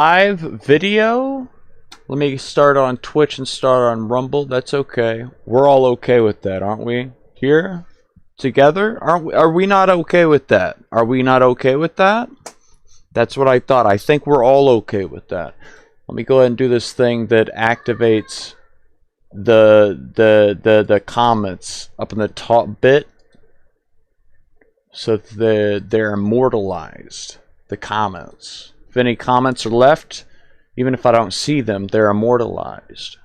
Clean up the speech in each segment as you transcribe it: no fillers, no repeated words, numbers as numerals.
live video. Let me start on Twitch and start on Rumble. That's okay. We're all okay with that, aren't we? Here together? Are we not okay with that? Are we not okay with that? That's what I thought. I think we're all okay with that. Let me go ahead and do this thing that activates the comments up in the top bit, so they're immortalized. The comments. If any comments are left, even if I don't see them, they're immortalized,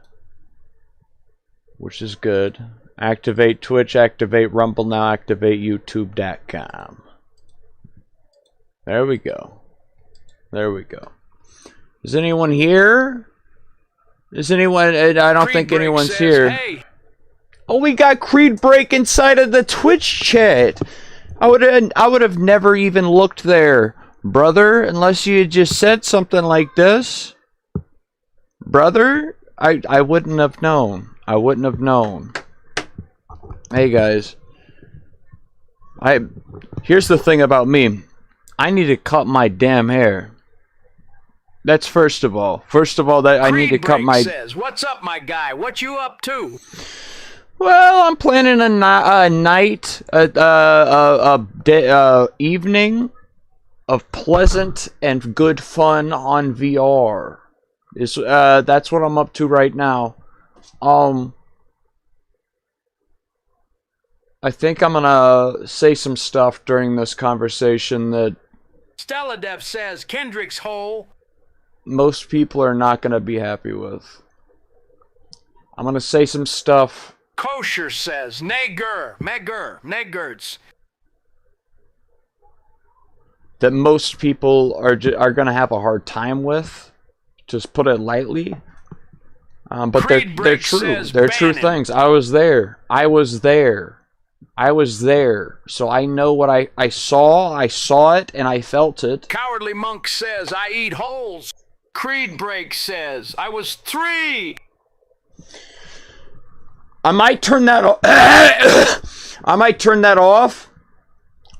which is good. Activate Twitch, activate Rumble now, activate YouTube.com. There we go. There we go. Is anyone here? Is anyone? I don't think anyone's here. Hey. Oh, we got Creed Break inside of the Twitch chat. I would have never even looked there, brother, unless you had just said something like this. Brother, I wouldn't have known. I wouldn't have known. Hey guys. Here's the thing about me. I need to cut my damn hair. That's first of all. First of all, that I need to cut my... says, "What's up, my guy? What you up to?" Well, I'm planning a night, evening of pleasant and good fun on VR. That's what I'm up to right now. I think I'm gonna say some stuff during this conversation that Stella Dev says Kendrick's hole. most people are not gonna be happy with. I'm gonna say some stuff. Kosher says Meggerts. That most people are gonna have a hard time with. Just put it lightly. But they're true. They're true things. I was there. So I know what I saw. I saw it and I felt it. Cowardly Monk says I eat holes. Creed Break says I was 3. I might turn that off. I might turn that off.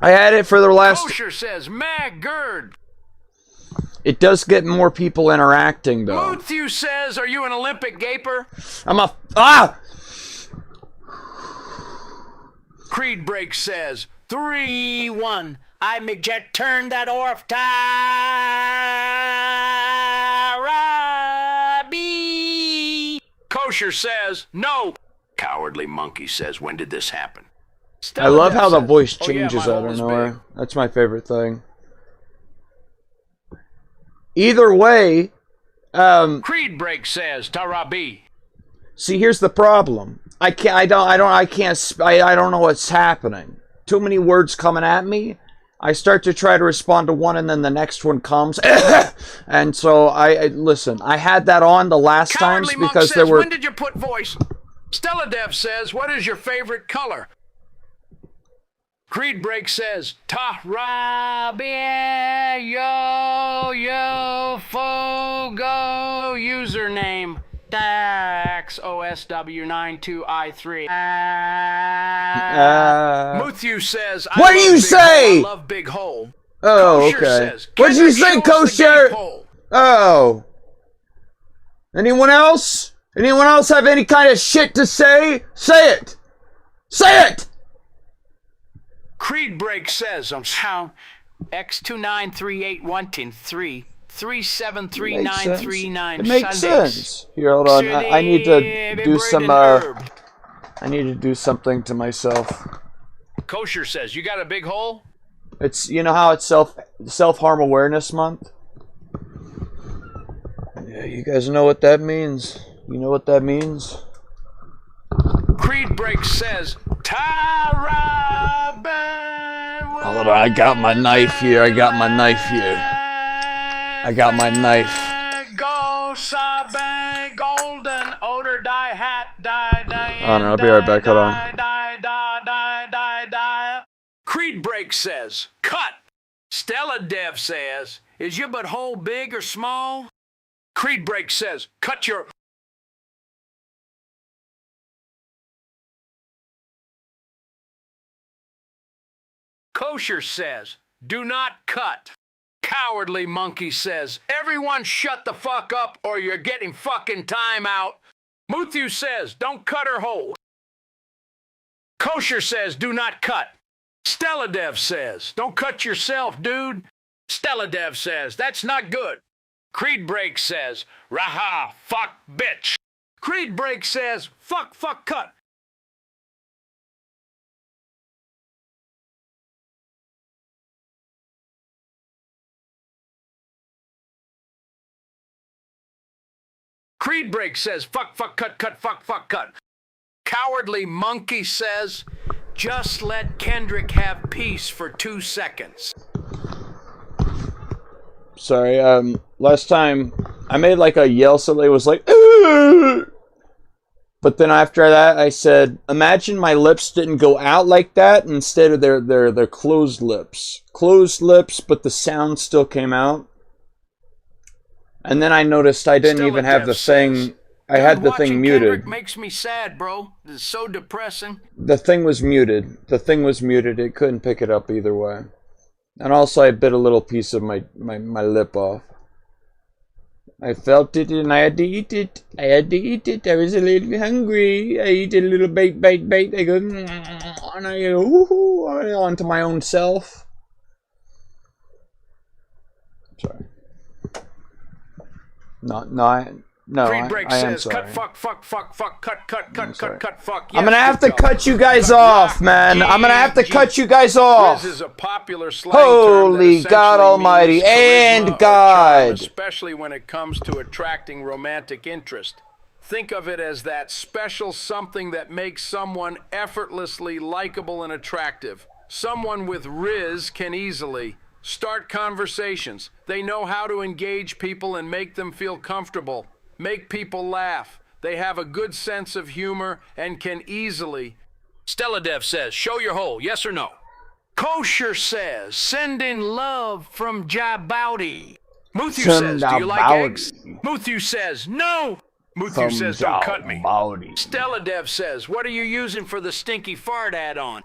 I had it for the last... Kosher says Maggard. It does get more people interacting, though. Muthew says, are you an Olympic gaper? I'm a... Ah! Creed Break says 3-1. I McJet turn that off. Tarabi. Kosher says no. Cowardly Monkey says, when did this happen? I love how the voice "Oh, yeah, changes my out hole of is nowhere. big." That's my favorite thing. Either way, Creed Break says Tarabi. see, here's the problem. I don't know what's happening. Too many words coming at me. I start to try to respond to one, and then the next one comes. And so listen. I had that on the last times Cowardly Monk because says, there were... when did you put voice? Stella Dev says, what is your favorite color? Creed Break says, Tarabi, yo, fogo, username, Dax, OSW92I3. Muthew says, What do you say? I love big hole. Oh, Kosher okay. says, What did you say, Kendrick shows the Kosher? gate pole. Oh. Anyone else? Anyone else have any kind of shit to say? Say it! Say it! Creed Break says on sound X2938103 3739339. It makes sense. Here, hold on. I need to do some. I need to do something to myself. Kosher says, you got a big hole? It's, you know how it's self-harm awareness month. Yeah, you guys know what that means. You know what that means. Creed Break says, Tara. Hold on, I got my knife here. I got my knife. Go Sabe golden odor die hat die. Oh no, I'll be right back. Hold on. Creed Break says, cut. Stella Dev says, is your butthole big or small? Creed Break says, cut your... Kosher says, do not cut. Cowardly Monkey says, everyone shut the fuck up or you're getting fucking time out. Muthu says, don't cut her hole. Kosher says, do not cut. Stelladev says, don't cut yourself, dude. Stelladev says, that's not good. Creed Break says, raha, fuck, bitch. Creed Break says, fuck, cut. Creed Break says, fuck, cut, fuck, cut. Cowardly Monkey says, just let Kendrick have peace for 2 seconds. Sorry, last time I made like a yell, so it was like, "Ugh!" But then after that I said, imagine my lips didn't go out like that, instead of their closed lips. Closed lips, but the sound still came out. And then I noticed I didn't even have the thing. I had the thing muted. Kendrick makes me sad, bro. This is so depressing. The thing was muted. The thing was muted. It couldn't pick it up either way. And also I bit a little piece of my lip off. I felt it and I had to eat it. I was a little hungry. I eat a little bait. I go, and I go, ooh, onto my own self. Sorry. No, Creed Break I am says, sorry. cut, fuck, cut, fuck. I'm gonna have to cut you guys off, man. I'm gonna have to cut you guys off. Riz is a popular slang Holy term God Almighty and God! Especially when it comes to attracting romantic interest. Think of it as that special something that makes someone effortlessly likable and attractive. Someone with Riz can easily start conversations. They know how to engage people and make them feel comfortable. Make people laugh. They have a good sense of humor and can easily... Stelladev says, show your hole, yes or no? Kosher says, send in love from Djibouti. Muthu says, do you like eggs? Muthu says, no. Muthu says, don't cut me. Stelladev says, what are you using for the stinky fart add-on?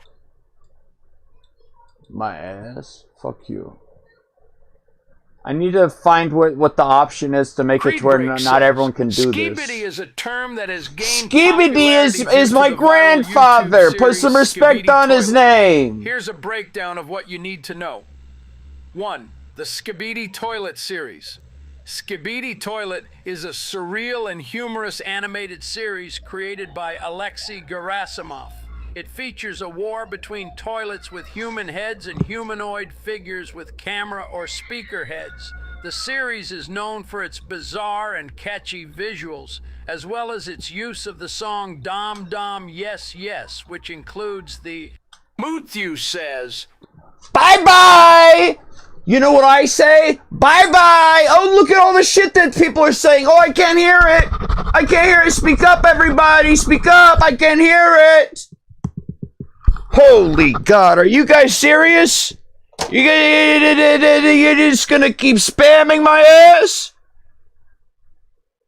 My ass? Fuck you. I need to find what the option is to make it to where not everyone can do this. Skibidi is a term that has gained Skibidi is my grandfather. Put some respect on his name. Here's a breakdown of what you need to know. 1. The Skibidi Toilet series. Skibidi Toilet is a surreal and humorous animated series created by Alexei Gerasimov. It features a war between toilets with human heads and humanoid figures with camera or speaker heads. The series is known for its bizarre and catchy visuals, as well as its use of the song Dom Dom Yes Yes, which includes the... Muthu says, bye-bye! You know what I say? Bye-bye! Oh, look at all the shit that people are saying. Oh, I can't hear it! I can't hear it! Speak up, everybody! Speak up! I can't hear it! Holy God, are you guys serious? You're just gonna keep spamming my ass?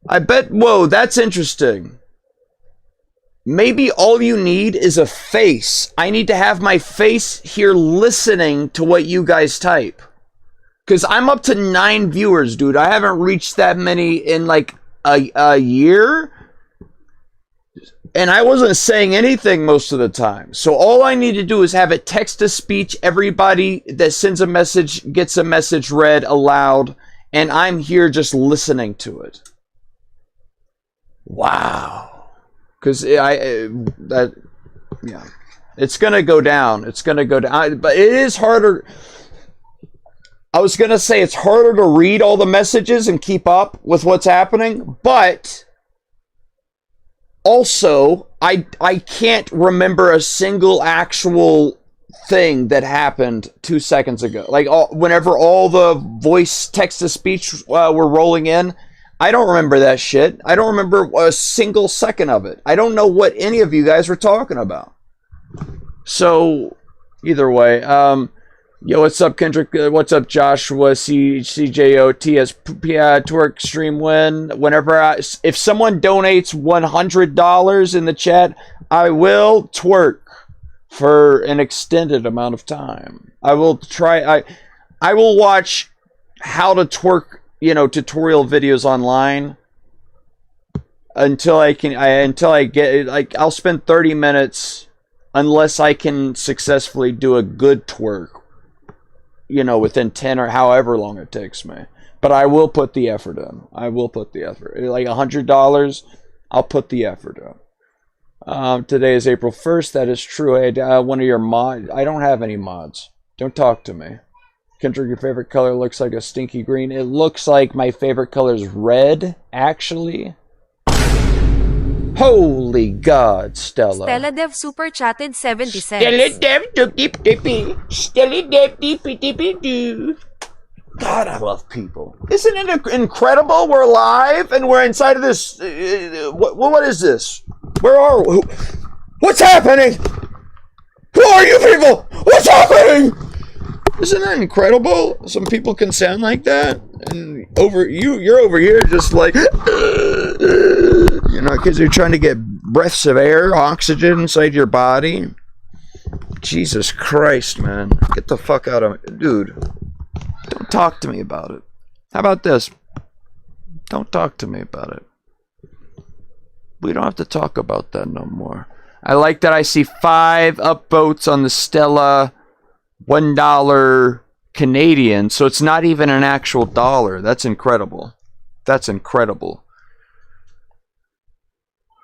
I bet, whoa, that's interesting. Maybe all you need is a face. I need to have my face here listening to what you guys type. Because I'm up to 9 viewers, dude. I haven't reached that many in like a year. And I wasn't saying anything most of the time. So all I need to do is have it text-to-speech. Everybody that sends a message gets a message read aloud. And I'm here just listening to it. Wow. Because yeah. It's going to go down. It's going to go down. But it is harder. I was going to say it's harder to read all the messages and keep up with what's happening. But... also, I can't remember a single actual thing that happened 2 seconds ago. Like, whenever all the voice text-to-speech were rolling in, I don't remember that shit. I don't remember a single second of it. I don't know what any of you guys were talking about. So, either way, yo, what's up, Kendrick? What's up, Joshua? CJOTS twerk stream win. Whenever if someone donates $100 in the chat, I will twerk for an extended amount of time. I will try. I will watch how to twerk, you know, tutorial videos online until I get it. Like, I'll spend 30 minutes unless I can successfully do a good twerk, you know, within 10 or however long it takes me. But I will put the effort in. I will put the effort. Like $100, I'll put the effort in. Today is April 1st. That is true. One of your mods. I don't have any mods. Don't talk to me. Kendrick, your favorite color looks like a stinky green. It looks like my favorite color is red, actually. Holy God, Stella. Stella Dev super chatted 70 cents. Stella Dev dippy. Stella Dev dippy. God, I love people. Isn't it incredible? We're live and we're inside of this. What is this? Where are we? What's happening? Who are you people? What's happening? Isn't that incredible? Some people can sound like that, and you're over here just like, you know, because you're trying to get breaths of air, oxygen inside your body. Jesus Christ, man, get the fuck out of me, dude. Don't talk to me about it. How about this? Don't talk to me about it. We don't have to talk about that no more. I like that I see 5 upvotes on the Stella $1 Canadian, so it's not even an actual dollar. That's incredible. That's incredible.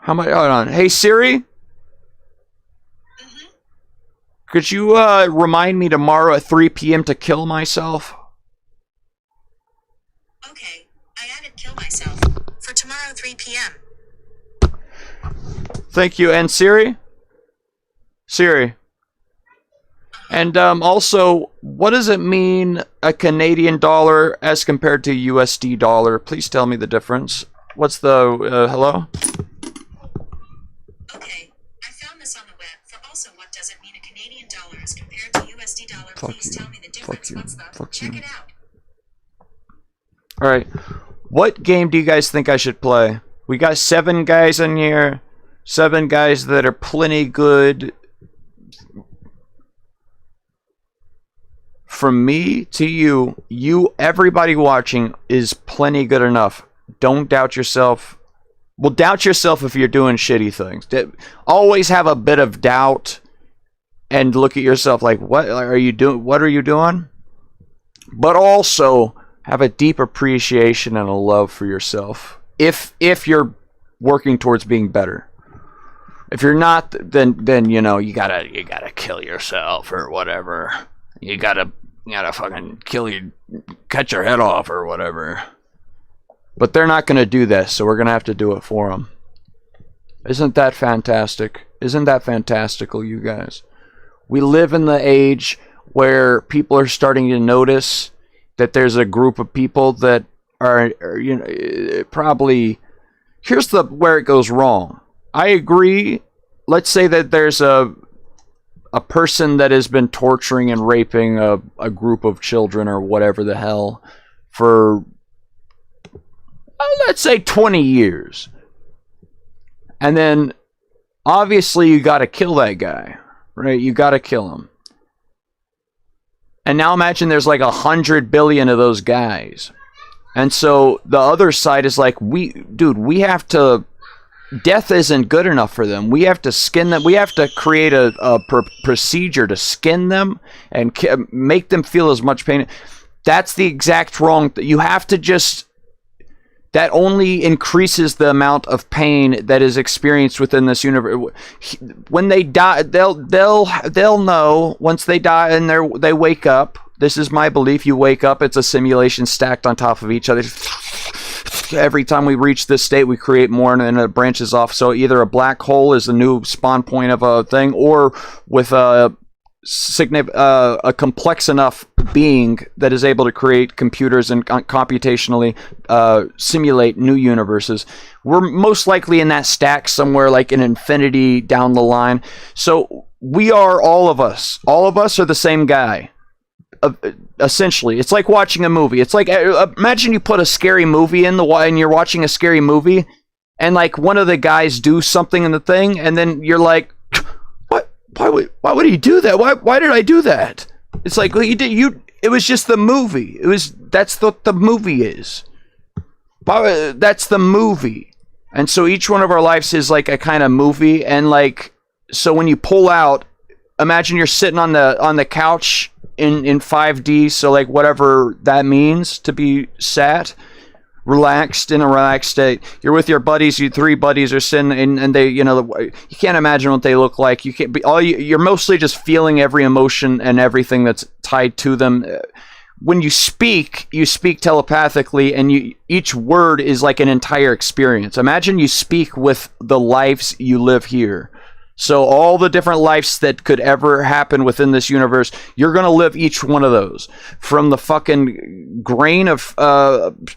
How much? Hold on. Hey Siri, could you remind me tomorrow at 3 p.m. to kill myself? Okay, I added kill myself for tomorrow 3 p.m. Thank you. And Siri? And also, what does it mean, a Canadian dollar as compared to USD dollar? Please tell me the difference. What's the, hello? Okay, I found this on the web. For also, what does it mean, a Canadian dollar as compared to USD dollar? Please tell me the difference. What's the? Check it out. Alright. What game do you guys think I should play? We got 7 guys in here. 7 guys that are plenty good. From me to you, everybody watching is plenty good enough. Don't doubt yourself. Well, doubt yourself if you're doing shitty things. Always have a bit of doubt and look at yourself like, what are you doing? What are you doing? But also have a deep appreciation and a love for yourself. If you're working towards being better. If you're not, then you know, you gotta kill yourself or whatever. You gotta fucking cut your head off or whatever. But they're not gonna do this, so we're gonna have to do it for them. Isn't that fantastic? Isn't that fantastical, you guys? We live in the age where people are starting to notice that there's a group of people that are you know, probably. Here's where it goes wrong. I agree. Let's say that there's a person that has been torturing and raping a group of children or whatever the hell for, let's say 20 years. And then obviously you got to kill that guy, right? You got to kill him. And now imagine there's like 100 billion of those guys. And so the other side is like, we have to, death isn't good enough for them. We have to skin them. We have to create a procedure to skin them and make them feel as much pain. That's the exact wrong. You have to just, that only increases the amount of pain that is experienced within this universe. When they die, they'll know once they die and they wake up. This is my belief. You wake up, it's a simulation stacked on top of each other. Every time we reach this state, we create more and then it branches off. So either a black hole is the new spawn point of a thing, or with a complex enough being that is able to create computers and computationally simulate new universes. We're most likely in that stack somewhere like an infinity down the line. So we are all of us. All of us are the same guy. Essentially, it's like watching a movie. It's like, imagine you put a scary movie in and you're watching a scary movie, and like one of the guys do something in the thing, and then you're like, what? Why would he do that? Why did I do that? It's like, well, It was just the movie. That's what the movie is. That's the movie. And so each one of our lives is like a kind of movie. And like, so when you pull out, imagine you're sitting on the couch in 5D. So like whatever that means to be sat, relaxed in a relaxed state. You're with your buddies. You 3 buddies are sitting, and they, you can't imagine what they look like. You can't be you're mostly just feeling every emotion and everything that's tied to them. When you speak telepathically, and each word is like an entire experience. Imagine you speak with the lives you live here. So all the different lives that could ever happen within this universe, you're going to live each one of those. From the fucking grain of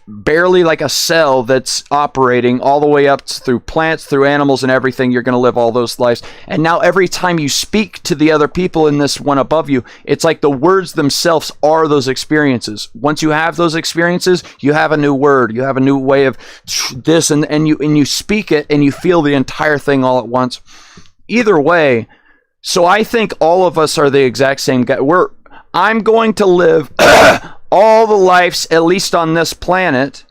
barely like a cell that's operating all the way up through plants, through animals and everything, you're going to live all those lives. And now every time you speak to the other people in this one above you, it's like the words themselves are those experiences. Once you have those experiences, you have a new word. You have a new way of this, and you speak it, and you feel the entire thing all at once. Either way, so I think all of us are the exact same guy. I'm going to live all the lives, at least on this planet,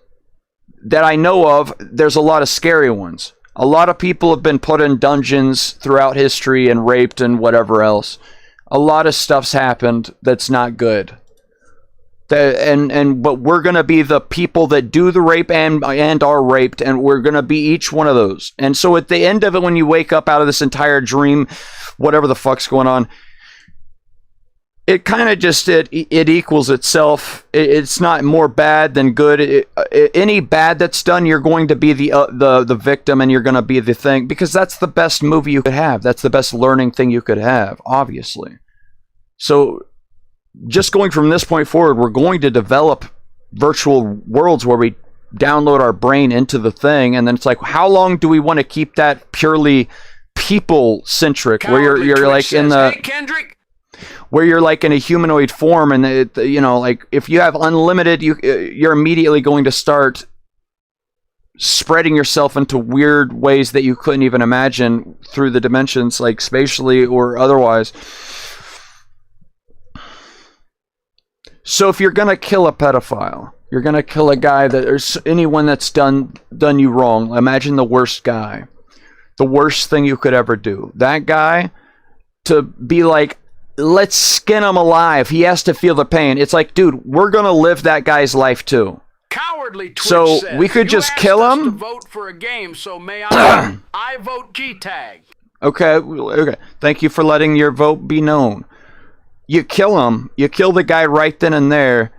that I know of. There's a lot of scary ones. A lot of people have been put in dungeons throughout history and raped and whatever else. A lot of stuff's happened that's not good. But we're gonna be the people that do the rape and are raped, and we're gonna be each one of those. And so at the end of it, when you wake up out of this entire dream, whatever the fuck's going on, it kind of just it equals itself. It's not more bad than good. Any bad that's done, you're going to be the victim, and you're gonna be the thing, because that's the best movie you could have. That's the best learning thing you could have, obviously. So just going from this point forward, we're going to develop virtual worlds where we download our brain into the thing, and then it's like, how long do we want to keep that purely people-centric, where you're like in the... Hey, Kendrick. Where you're like in a humanoid form, and like if you have unlimited, you're immediately going to start spreading yourself into weird ways that you couldn't even imagine through the dimensions, like spatially or otherwise. So if you're gonna kill a pedophile, you're gonna kill a guy or anyone that's done you wrong. Imagine the worst guy, the worst thing you could ever do. That guy, to be like, let's skin him alive. He has to feel the pain. It's like, dude, we're gonna live that guy's life too. Cowardly Twitch so says, we could just kill him. To vote for a game, so may I? I vote G-tag. Okay. Thank you for letting your vote be known. You kill him. You kill the guy right then and there.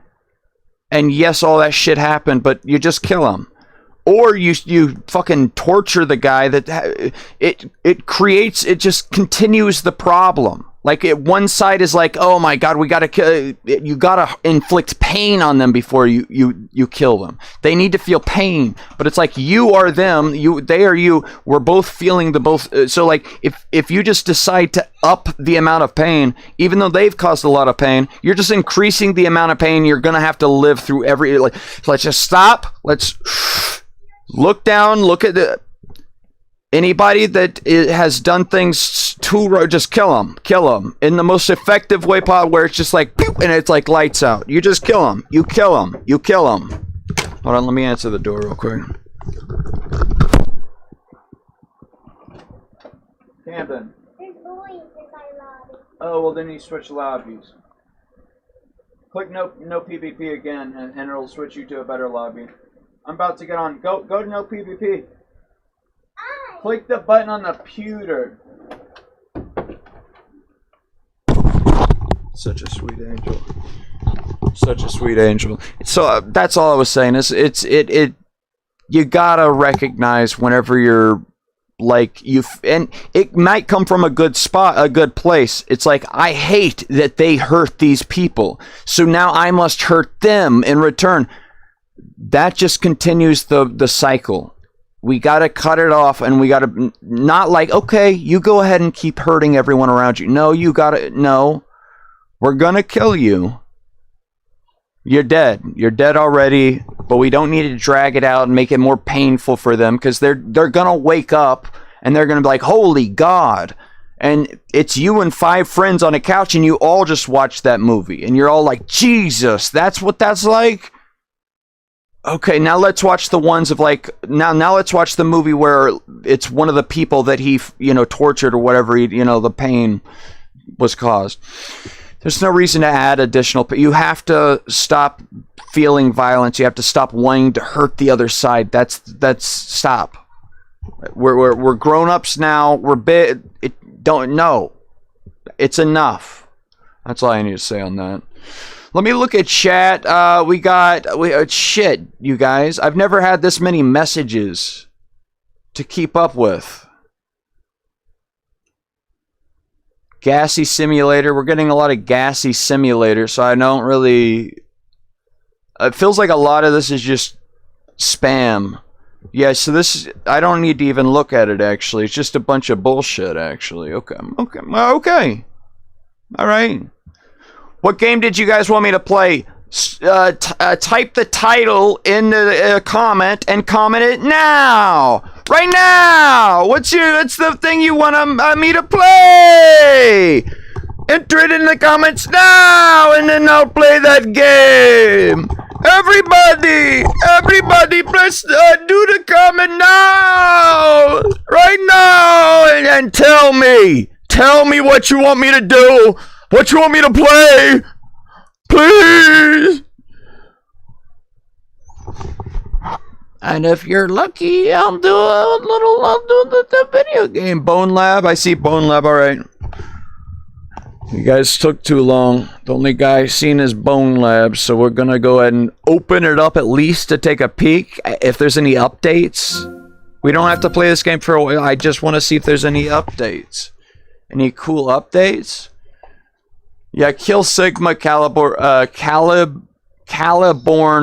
And yes, all that shit happened, but you just kill him. Or you fucking torture the guy. It just continues the problem. Like, one side is like, oh my god, we gotta kill. You gotta inflict pain on them before you kill them. They need to feel pain, but it's like, you are them, they are you. We're both feeling the both. So like, if you just decide to up the amount of pain, even though they've caused a lot of pain, you're just increasing the amount of pain you're gonna have to live through every. Like, let's just stop. Let's look down. Look at the. Anybody that has done things too, just kill them in the most effective way possible, where it's just like, and it's like lights out. You just kill them. You kill them. Hold on, let me answer the door real quick. Camden. There's boys in my lobby. Oh, well then you switch lobbies. Click no PvP again, and it'll switch you to a better lobby. I'm about to get on. Go to no PvP. Click the button on the computer. Such a sweet angel. Such a sweet angel. So that's all I was saying. You gotta recognize whenever you're like and it might come from a good spot, a good place. It's like, I hate that they hurt these people, so now I must hurt them in return. That just continues the cycle. We got to cut it off, and we got to not like, okay, you go ahead and keep hurting everyone around you. No, no, we're going to kill you. You're dead. You're dead already, but we don't need to drag it out and make it more painful for them, because they're going to wake up, and they're going to be like, holy God. and it's you and 5 friends on a couch, and you all just watch that movie, and you're all like, Jesus, that's what that's like? Okay, now let's watch the ones of like, now let's watch the movie where it's one of the people that he, tortured or whatever, the pain was caused. There's no reason to add additional, you have to stop feeling violence. You have to stop wanting to hurt the other side. That's stop. We're grown-ups now. We're big. It's enough. That's all I need to say on that. Let me look at chat. Shit, you guys. I've never had this many messages to keep up with. Gassy Simulator. We're getting a lot of Gassy Simulator, so I don't really... It feels like a lot of this is just spam. Yeah, so this... I don't need to even look at it, actually. It's just a bunch of bullshit, actually. Okay. Alright. What game did you guys want me to play? Type the title in the comment and comment it now! Right now! What's the thing you want me to play? Enter it in the comments now, and then I'll play that game! Everybody, press do the comment now! Right now! And tell me what you want me to do! What you want me to play? Please! And if you're lucky, I'll do the video game. Bone Lab, I see Bone Lab, alright. You guys took too long. The only guy seen is Bone Lab, so we're gonna go ahead and open it up at least to take a peek. If there's any updates. We don't have to play this game for a while. I just want to see if there's any updates. Any cool updates? Yeah, kill Sigma Caliborn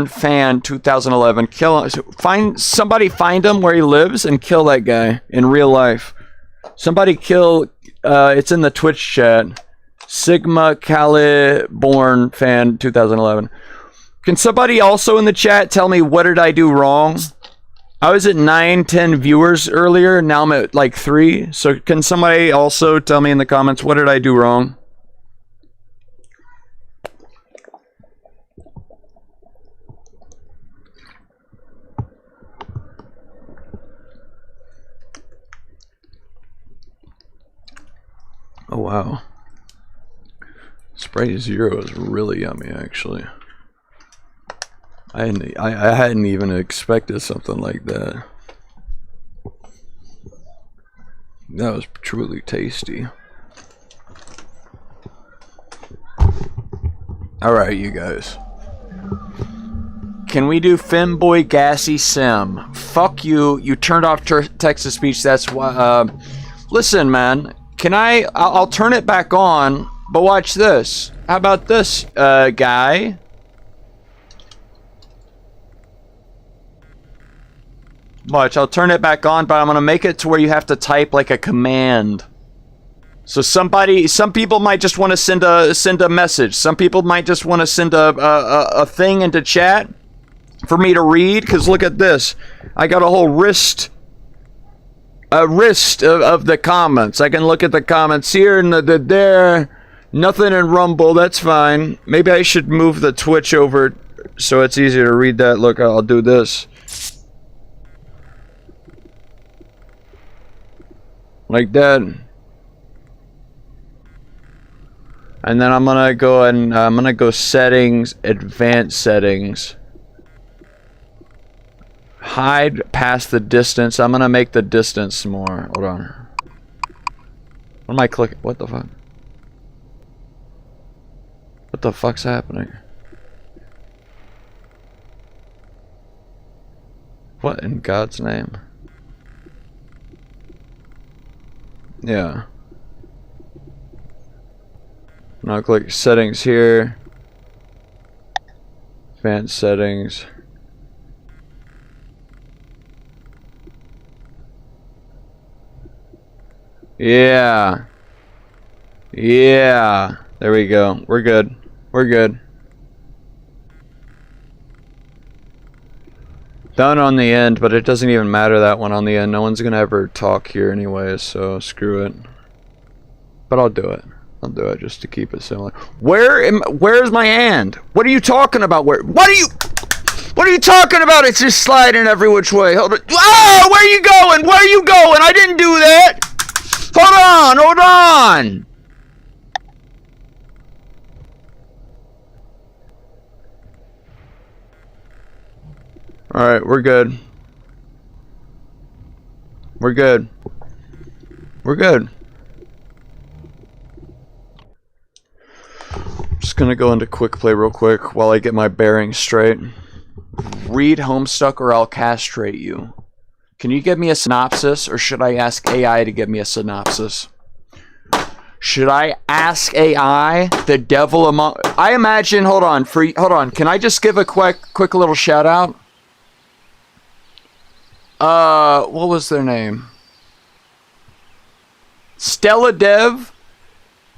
fan 2011. Kill him. Find him where he lives and kill that guy in real life. Somebody kill. It's in the Twitch chat. Sigma Caliborn fan 2011. Can somebody also in the chat tell me what did I do wrong? I was at 9-10 viewers earlier. Now I'm at like 3. So can somebody also tell me in the comments what did I do wrong? Oh wow. Sprite Zero is really yummy, actually. I hadn't even expected something like that. That was truly tasty. Alright, you guys. Can we do Femboy Gassy Sim? Fuck you. You turned off text-to-speech. That's why. Listen, man. I'll turn it back on, but watch this. How about this, guy? Watch, I'll turn it back on, but I'm gonna make it to where you have to type like a command. So some people might just want to send a message. Some people might just want to send a thing into chat for me to read. Cause look at this, I got a whole wrist of the comments. I can look at the comments here and there. Nothing in Rumble. That's fine. Maybe I should move the Twitch over so it's easier to read that. Look, I'll do this. Like that. And then I'm gonna go settings, advanced settings. Hide past the distance. I'm gonna make the distance more. Hold on. What am I clicking? What the fuck? What the fuck's happening? What in God's name? Yeah. Now click settings here. Advanced settings. Yeah. Yeah. There we go. We're good. We're good. Done on the end, but it doesn't even matter that one on the end. No one's gonna ever talk here anyway, so screw it. but I'll do it. I'll do it just to keep it similar. Where's my hand? What are you talking about? What are you talking about? It's just sliding every which way. Hold on. Oh, where are you going? Where are you going? I didn't do that. Hold on. All right, we're good. We're good. We're good. Just gonna go into quick play real quick while I get my bearings straight. Read Homestuck or I'll castrate you. Can you give me a synopsis, or should I ask AI to give me a synopsis? Should I ask AI, the devil among... I imagine, hold on, can I just give a quick little shout out? What was their name? Stella Dev.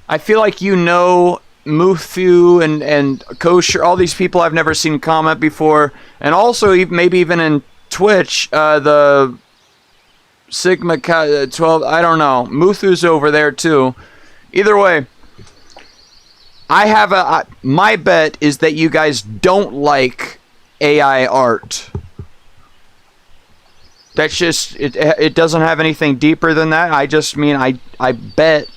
I feel like you know Muthu and Kosher, all these people I've never seen comment before, and also maybe even in Twitch, the Sigma 12, I don't know. Muthu's over there too. Either way, I have my bet is that you guys don't like AI art. That's just it doesn't have anything deeper than that. I just mean I bet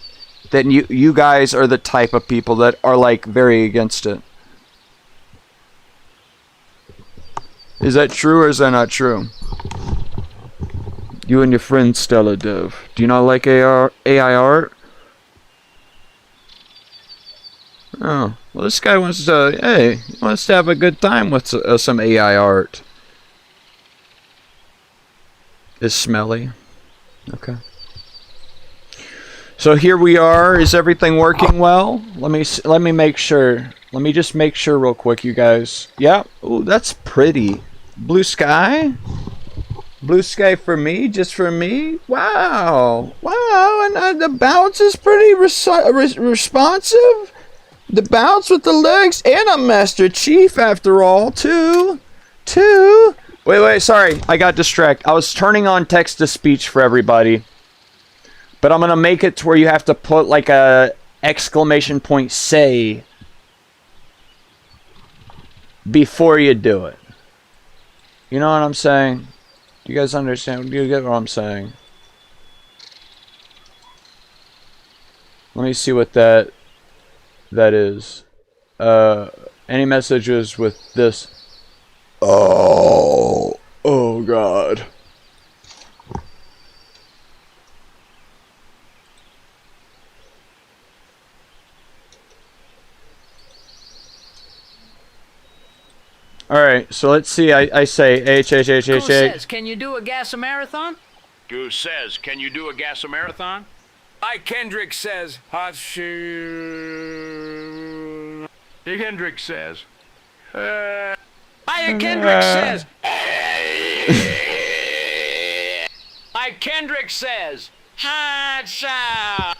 that you guys are the type of people that are like very against it. Is that true or is that not true? You and your friend Stella Dev. Do you not like AI art? Oh, well, this guy wants to, hey, he wants to have a good time with some AI art. Is smelly. Okay. So here we are. Is everything working well? Let me make sure. Let me just make sure real quick, you guys. Yeah. Ooh, that's pretty. Blue sky. Blue sky for me, just for me. Wow. Wow. And the bounce is pretty responsive. The bounce with the legs, and a Master Chief after all, too. Wait, sorry. I got distracted. I was turning on text-to-speech for everybody. But I'm going to make it to where you have to put like a exclamation point say before you do it. You know what I'm saying? Do you guys understand? Do you get what I'm saying? Let me see what that is. Any messages with this? Oh God. Alright, so let's see. I say H. Goose says, can you do a gas-a-marathon? Goose says, can you do a gas-a-marathon? I Kendrick says, Kendrick says. I Kendrick says. I Kendrick says. I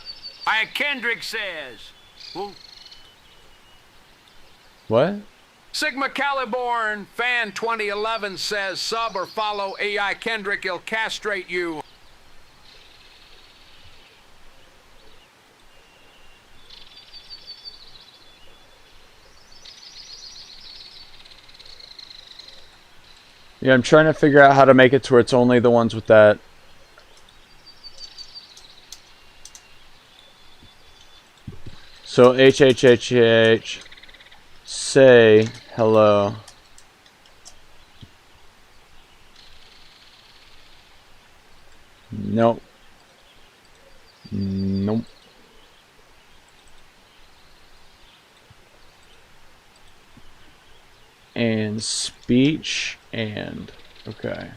Kendrick says. Ooh. What? Sigma Caliborn fan 2011 says sub or follow AI Kendrick, he'll castrate you. Yeah, I'm trying to figure out how to make it to where it's only the ones with that. So H. Say hello. Nope. Nope. And speech and okay.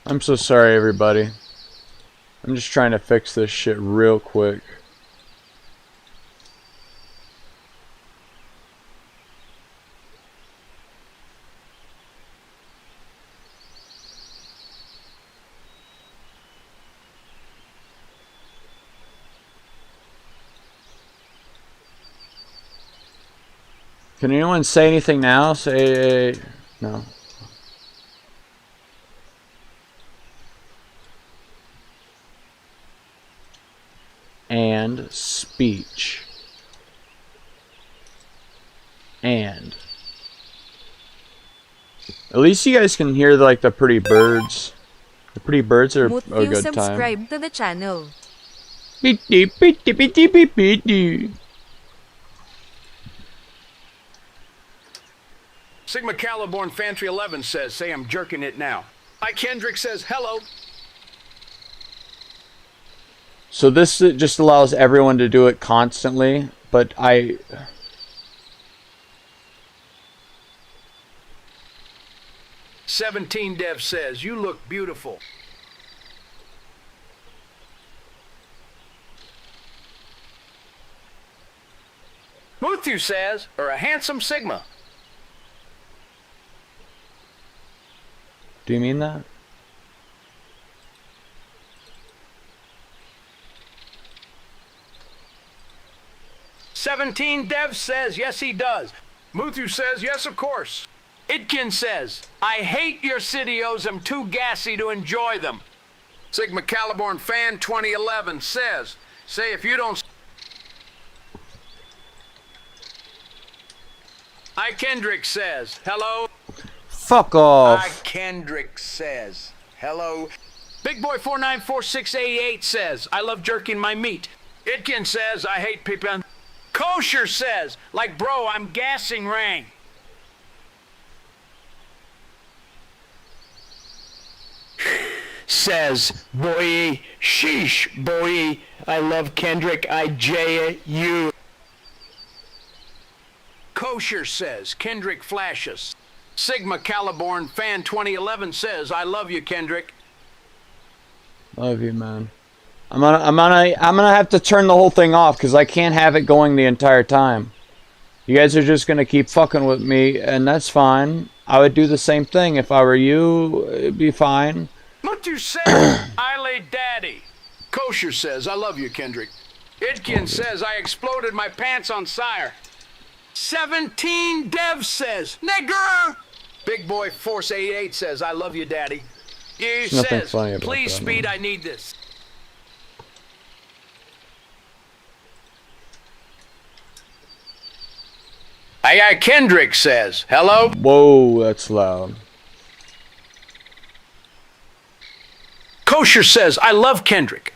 I'm so sorry, everybody. I'm just trying to fix this shit real quick. Can anyone say anything now? Say no. And speech. And. At least you guys can hear like the pretty birds. The pretty birds are a Mute good time. subscribe to the channel. Sigma Caliborn Fantry 11 says, say I'm jerking it now. I Kendrick says, hello. So this just allows everyone to do it constantly, but I... 17 Dev says, you look beautiful. Muthu says, or a handsome Sigma. Do you mean that? Dev says, yes he does. Muthu says, yes of course. Idkin says, I hate your Cidios, I'm too gassy to enjoy them. Sigma Caliborn Fan 2011 says, say if you don't... I Kendrick says, hello. Fuck off. I Kendrick says, hello. Big Boy 494688 says, I love jerking my meat. Itkin says, I hate people. Kosher says, like bro, I'm gassing Rang. Says, boy, sheesh, boy, I love Kendrick, I J you. Kosher says, Kendrick flashes. Sigma Caliborn Fan 2011 says, I love you, Kendrick. Love you, man. I'm gonna have to turn the whole thing off because I can't have it going the entire time. You guys are just gonna keep fucking with me, and that's fine. I would do the same thing if I were you. It'd be fine. Mutu says, I lay daddy. Kosher says, I love you, Kendrick. Idkin says, I exploded my pants on Sire. 17 Dev says, nigger. Big Boy Force 88 says, I love you, daddy. You nothing says, funny about please that, speed, man. I need this. I Kendrick says, hello. Whoa, that's loud. Kosher says, I love Kendrick.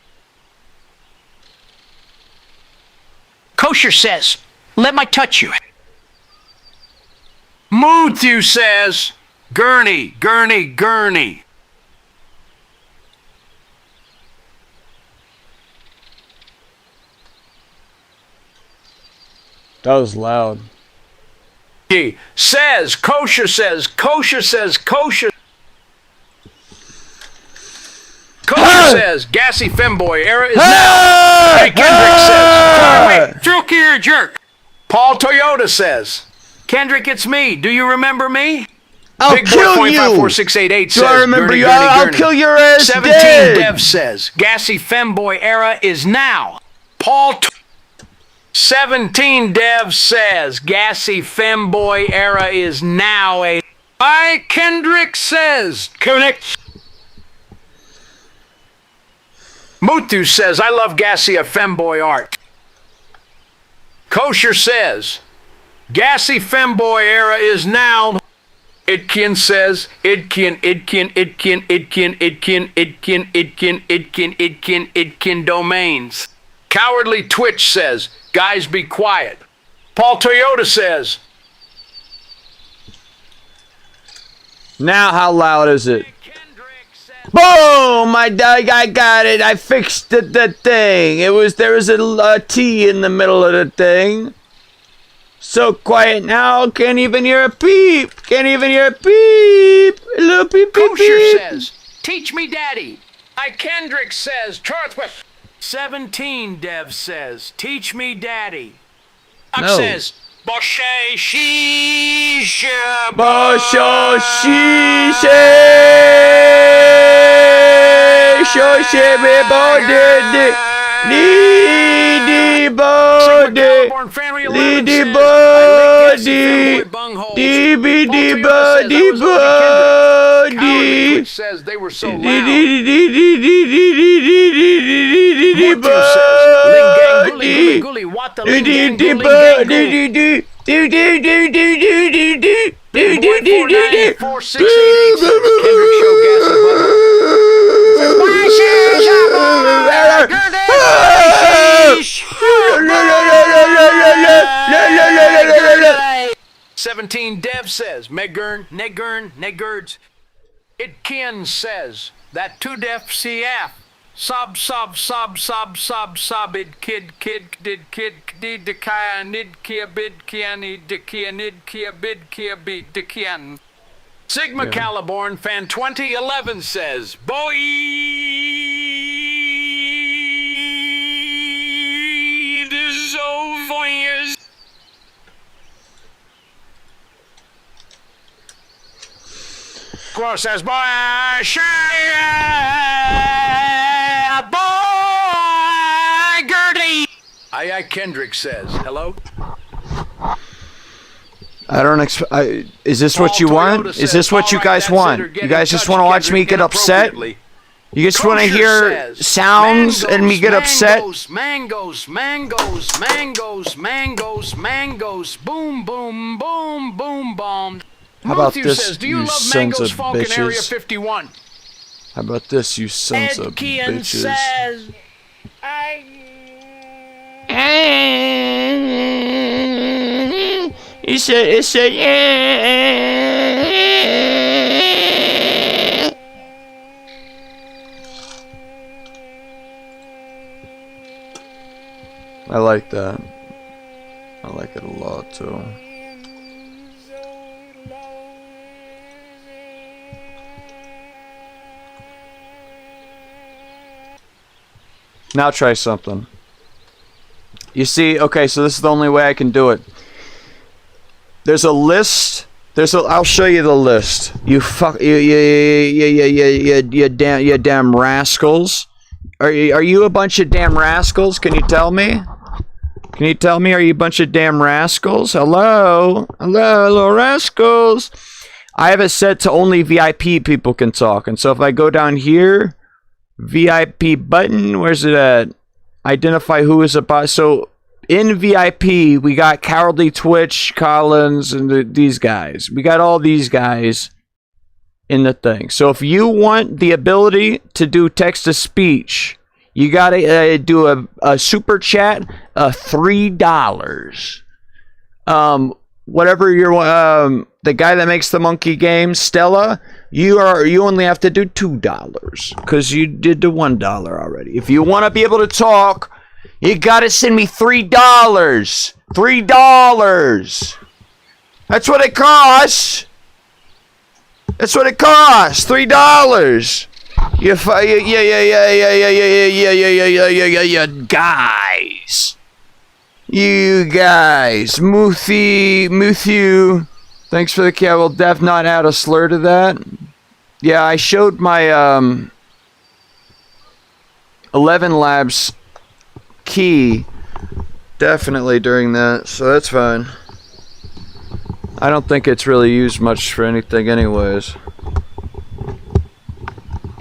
Kosher says, let my touch you. Muthu says, Gurney, Gurney, Gurney. That was loud. He says, Kosher says, Kosher says, Kosher. Kosher says, gassy femboy era is now. Hey, Kendrick says, wait, Druk, you're a jerk. Paul Toyota says, Kendrick, it's me. Do you remember me? I'll Big kill Boy you. 54688 Do says, I remember Gurney, you? Gurney, I'll Gurney. kill your ass 17 dead. Dev says, gassy femboy era is now. Paul 17 Dev says, gassy femboy era is now a... I Kendrick says, connect. Muthu says, I love gassy femboy art. Kosher says, gassy femboy era is now. Idkin says, Idkin domains. Cowardly Twitch says, guys be quiet. Paul Toyota says, Now how loud is it? Boom! I got it. I fixed the thing. There was a T in the middle of the thing. So quiet now. Can't even hear a peep. Can't even hear a peep. A little peep peep Kosher peep. says, teach me daddy. I Kendrick says, Charthwip. 17 Dev says, teach me daddy. Up No. says, Boshe Shisha Bosho shishe. Shoshe me bode. Lidi bode. Lidi bode. femboy bungholes. D-B, Voltaire says that was Obi Kendrick. Cowardly Twitch says they were so loud. Mortu says, Lingang gully gully wata lingang gully. Boy 4984688 says Kendrick show gas and butter. 17 Dev says, Negurns. Itkin says, that 2 Def CF. Sob, id kid, did dekaya, nid kia bid kia, nid dekia, nid kia bid kia beat dekian. Sigma Caliborn fan 2011 says, boy, this old voyage. Squirrel says, boy, Gertie. Aye, Kendrick says, hello? I don't expect. Is this what you want? Is this what you guys want? You guys just want to watch me get upset? You just want to hear sounds and me get upset? Mangoes, boom, boom, boom, boom, bomb. How about Matthew this, says, do you you love sons mangoes of folk in Area bitches? 51? How about this, you sons of bitches? says, He said, it said, I like that. I like it a lot too. Now try something. You see, okay, so this is the only way I can do it. There's a list. I'll show you the list. You damn rascals. Are you a bunch of damn rascals? Can you tell me? Can you tell me? Are you a bunch of damn rascals? Hello, rascals. I have it set to only VIP people can talk, and so if I go down here, VIP button, where's it at? Identify who is a bot. So in VIP, we got Cowardly Twitch, Collins, and these guys. We got all these guys in the thing. So if you want the ability to do text to speech, you gotta do a super chat, $3. Whatever you're, the guy that makes the monkey game, Stella, you only have to do $2 because you did the $1 already. If you want to be able to talk, you gotta send me $3. $3. That's what it costs. That's what it costs. $3. You guys. You guys. Muthu. Thanks for the key. I will def not add a slur to that. Yeah, I showed my 11 Labs key definitely during that, so that's fine. I don't think it's really used much for anything anyways.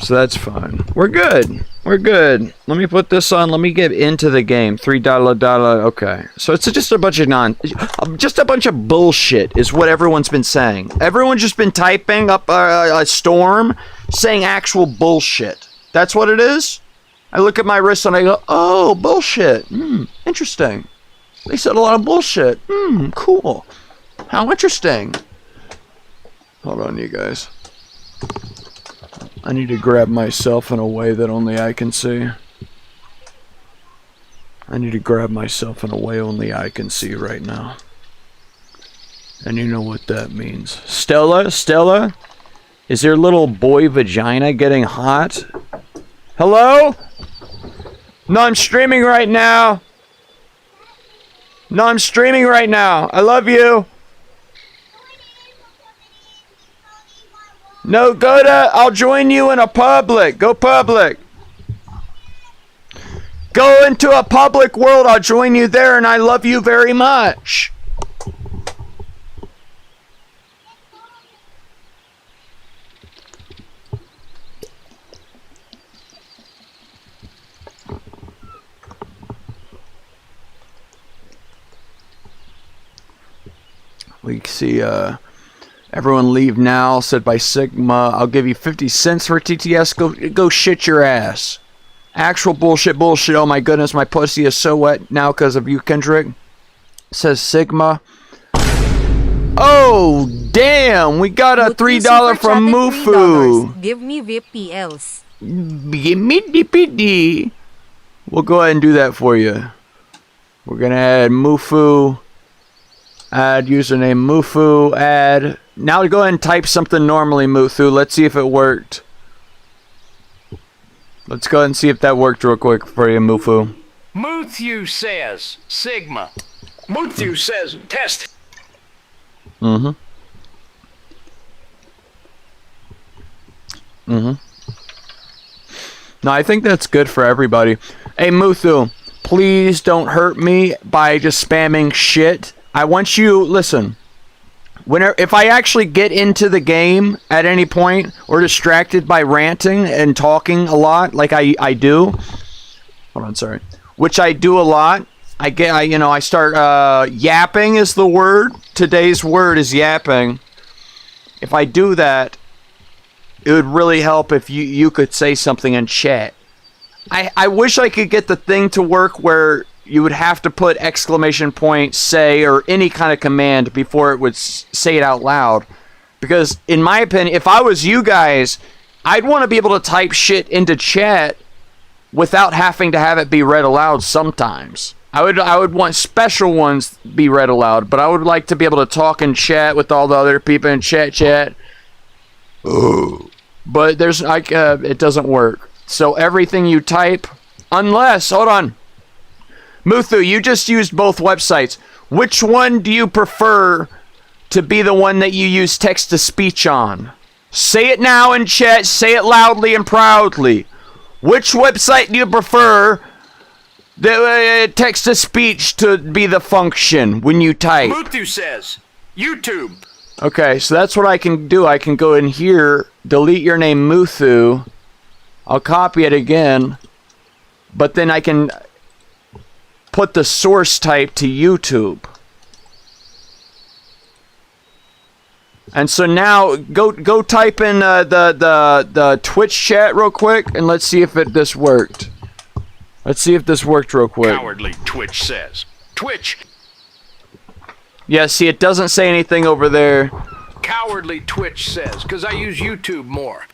So that's fine. We're good. We're good. Let me put this on. Let me get into the game. $3. Okay. So it's just a bunch of just a bunch of bullshit is what everyone's been saying. Everyone's just been typing up a storm saying actual bullshit. That's what it is? I look at my wrist and I go, oh, bullshit. Interesting. They said a lot of bullshit. Cool. How interesting. Hold on, you guys. I need to grab myself in a way that only I can see. I need to grab myself in a way only I can see right now. And you know what that means. Stella? Is your little boy vagina getting hot? Hello? No, I'm streaming right now. I love you. No, I'll join you in a public. Go public. Go into a public world. I'll join you there, and I love you very much. We see everyone leave now, said by Sigma. I'll give you 50 cents for TTS. Go shit your ass. Actual bullshit. Oh my goodness, my pussy is so wet now because of you, Kendrick. Says Sigma. Oh, damn. We got a $3 from Mufu. Give me VPLs. Give me DPD. We'll go ahead and do that for you. We're going to add Mufu. Add username Mufu. Add. Now go ahead and type something normally, Mufu. Let's see if it worked. Let's go ahead and see if that worked real quick for you, Mufu. Muthu says, Sigma. Muthu says, test. Mm-hmm. No, I think that's good for everybody. Hey, Muthu, please don't hurt me by just spamming shit. I want you, listen, if I actually get into the game at any point or distracted by ranting and talking a lot, like I do, hold on, sorry, which I do a lot, I start, yapping is the word. Today's word is yapping. If I do that, it would really help if you could say something in chat. I wish I could get the thing to work where you would have to put exclamation point, say, or any kind of command before it would say it out loud. Because, in my opinion, if I was you guys, I'd want to be able to type shit into chat without having to have it be read aloud sometimes. I would want special ones be read aloud, but I would like to be able to talk and chat with all the other people in chat. But there's it doesn't work. So everything you type, unless, hold on, Muthu, you just used both websites. Which one do you prefer to be the one that you use text to speech on? Say it now in chat. Say it loudly and proudly. Which website do you prefer the text to speech to be the function when you type? Muthu says, YouTube. Okay, so that's what I can do. I can go in here, delete your name Muthu. I'll copy it again, but then I can put the source type to YouTube. And so now go type in the Twitch chat real quick, and let's see if this worked. Let's see if this worked real quick. Cowardly Twitch says. Twitch. Yeah, see, it doesn't say anything over there. Cowardly Twitch says, because I use YouTube more.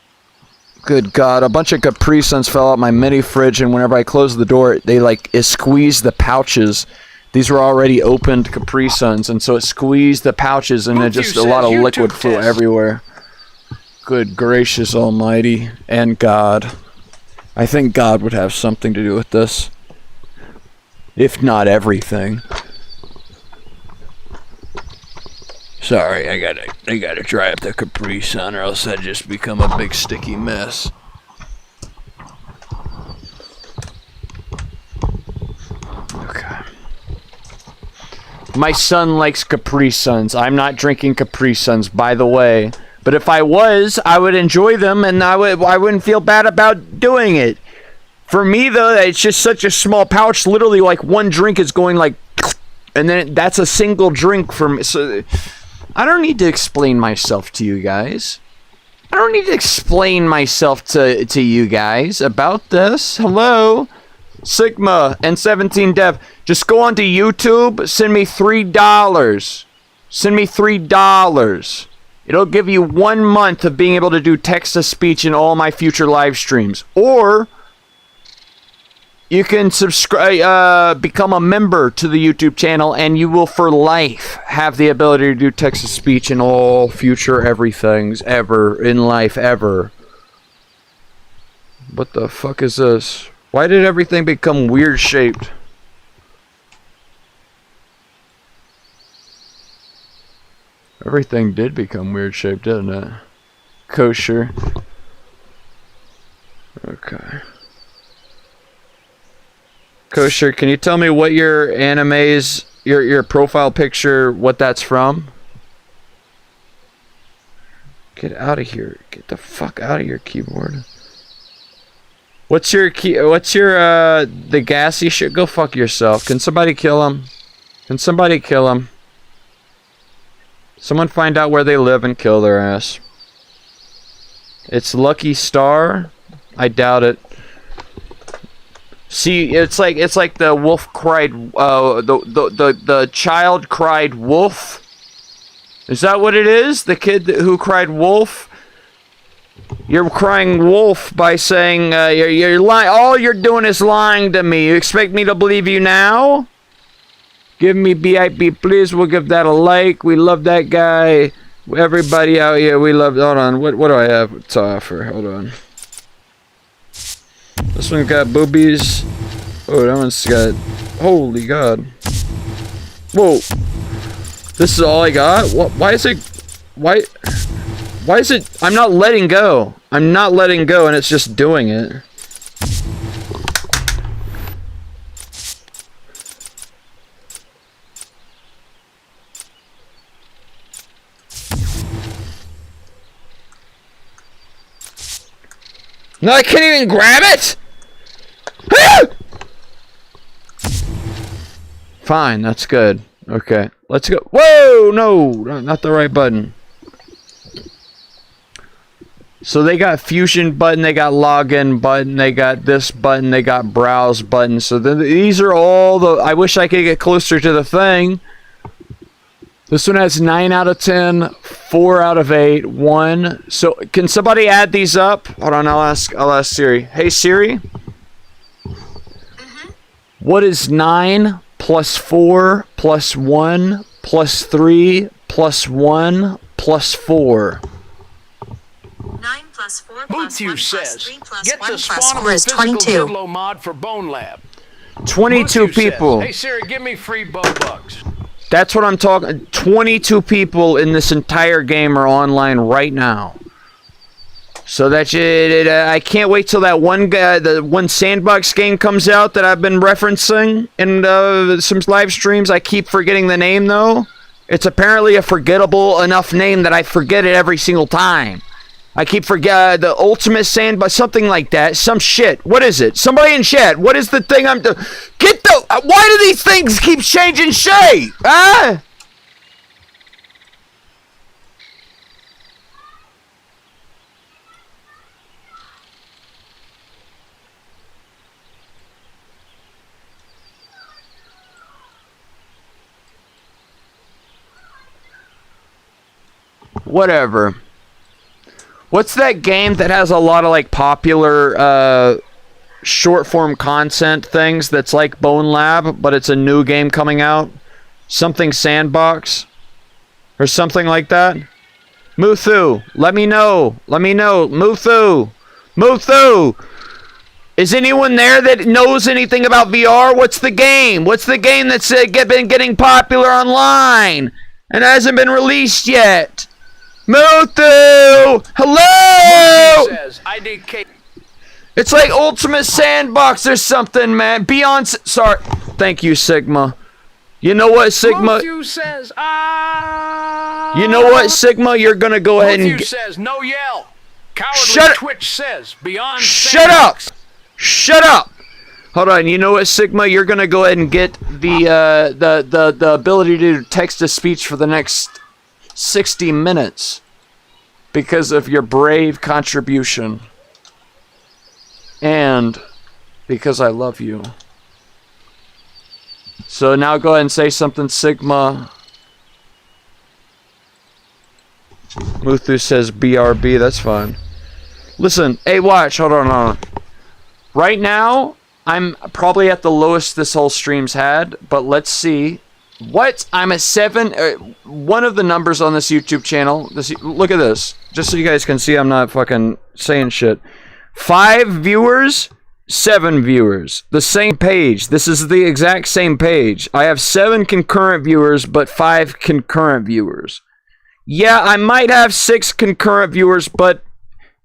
Good God, a bunch of Capri Suns fell out my mini fridge, and whenever I closed the door, it squeezed the pouches. These were already opened Capri Suns, and so it squeezed the pouches, and a lot of liquid flew everywhere. Good gracious almighty, and God. I think God would have something to do with this. If not everything. Sorry, I gotta dry up the Capri Sun, or else I'd just become a big sticky mess. Okay. My son likes Capri Suns. I'm not drinking Capri Suns, by the way. But if I was, I would enjoy them, and I wouldn't feel bad about doing it. For me, though, it's just such a small pouch. Literally, like, one drink is going like, and then that's a single drink for me. So I don't need to explain myself to you guys. I don't need to explain myself to you guys about this. Hello? Sigma and 17 Dev. Just go onto YouTube. Send me $3. Send me $3. It'll give you 1 month of being able to do text-to-speech in all my future live streams. Or you can subscribe, become a member to the YouTube channel, and you will for life have the ability to do text-to-speech in all future everythings ever in life ever. What the fuck is this? Why did everything become weird shaped? Everything did become weird shaped, didn't it? Kosher. Okay. Kosher, can you tell me what your animes, your profile picture, what that's from? Get out of here. Get the fuck out of your keyboard. What's your the gassy shit? Go fuck yourself. Can somebody kill him? Can somebody kill him? Someone find out where they live and kill their ass. It's Lucky Star? I doubt it. See, it's like the wolf cried, the child cried wolf. Is that what it is? The kid who cried wolf? You're crying wolf by saying, you're lying. All you're doing is lying to me. You expect me to believe you now? Give me BIP, please. We'll give that a like. We love that guy. Everybody out here, we love. Hold on. What do I have to offer? Hold on. This one's got boobies. Oh, that one's got. Holy God. Whoa. This is all I got? What? Why is it? Why is it? I'm not letting go. I'm not letting go, and it's just doing it. No, I can't even grab it! Fine, that's good. Okay, let's go. Whoa! No, not the right button. So they got fusion button, they got login button, they got this button, they got browse button. So these are all the... I wish I could get closer to the thing. This one has 9 out of 10, 4 out of 8, 1. So can somebody add these up? Hold on, I'll ask Siri. Hey Siri. What is 9 plus 4 plus 1 plus 3 plus 1 plus 4? 9 plus 4 plus 1 Muthu plus says, 3 plus get 1 the plus spawn 4 is physical 22. Didlo mod for Bone Lab. 22 Muthu people. Says, hey Siri, give me free bone bugs. That's what I'm talking. 22 people in this entire game are online right now. So that's it. I can't wait till that one guy, the one sandbox game comes out that I've been referencing in some live streams. I keep forgetting the name though. It's apparently a forgettable enough name that I forget it every single time. I keep forget the ultimate sandbox, something like that. Some shit. What is it? Somebody in chat. What is the thing I'm doing? Get the. Why do these things keep changing shape? Ah. Whatever. What's that game that has a lot of like popular short form content things that's like Bone Lab, but it's a new game coming out? Something Sandbox? Or something like that? Muthu, let me know. Let me know. Muthu! Muthu! Is anyone there that knows anything about VR? What's the game? What's the game that's been getting popular online and hasn't been released yet? Muthu! Hello! Muthu says, IDK. It's like Ultimate Sandbox or something, man. Beyond... Sorry. Thank you, Sigma. You know what, Sigma? Muthu says, You know what, Sigma? You're gonna go ahead and... Muthu says, no yell. Cowardly Shut Twitch says, beyond Shut up! Shut up! Hold on, you know what, Sigma? You're gonna go ahead and get the ability to text-to-speech for the next 60 minutes because of your brave contribution and because I love you. So now go ahead and say something, Sigma. Muthu says BRB, that's fine. Listen, hey, watch, hold on. Right now, I'm probably at the lowest this whole stream's had, but let's see. What? I'm at 7. One of the numbers on this YouTube channel. Look at this. Just so you guys can see I'm not fucking saying shit. 5 viewers, 7 viewers. The same page. This is the exact same page. I have 7 concurrent viewers, but 5 concurrent viewers. Yeah, I might have 6 concurrent viewers, but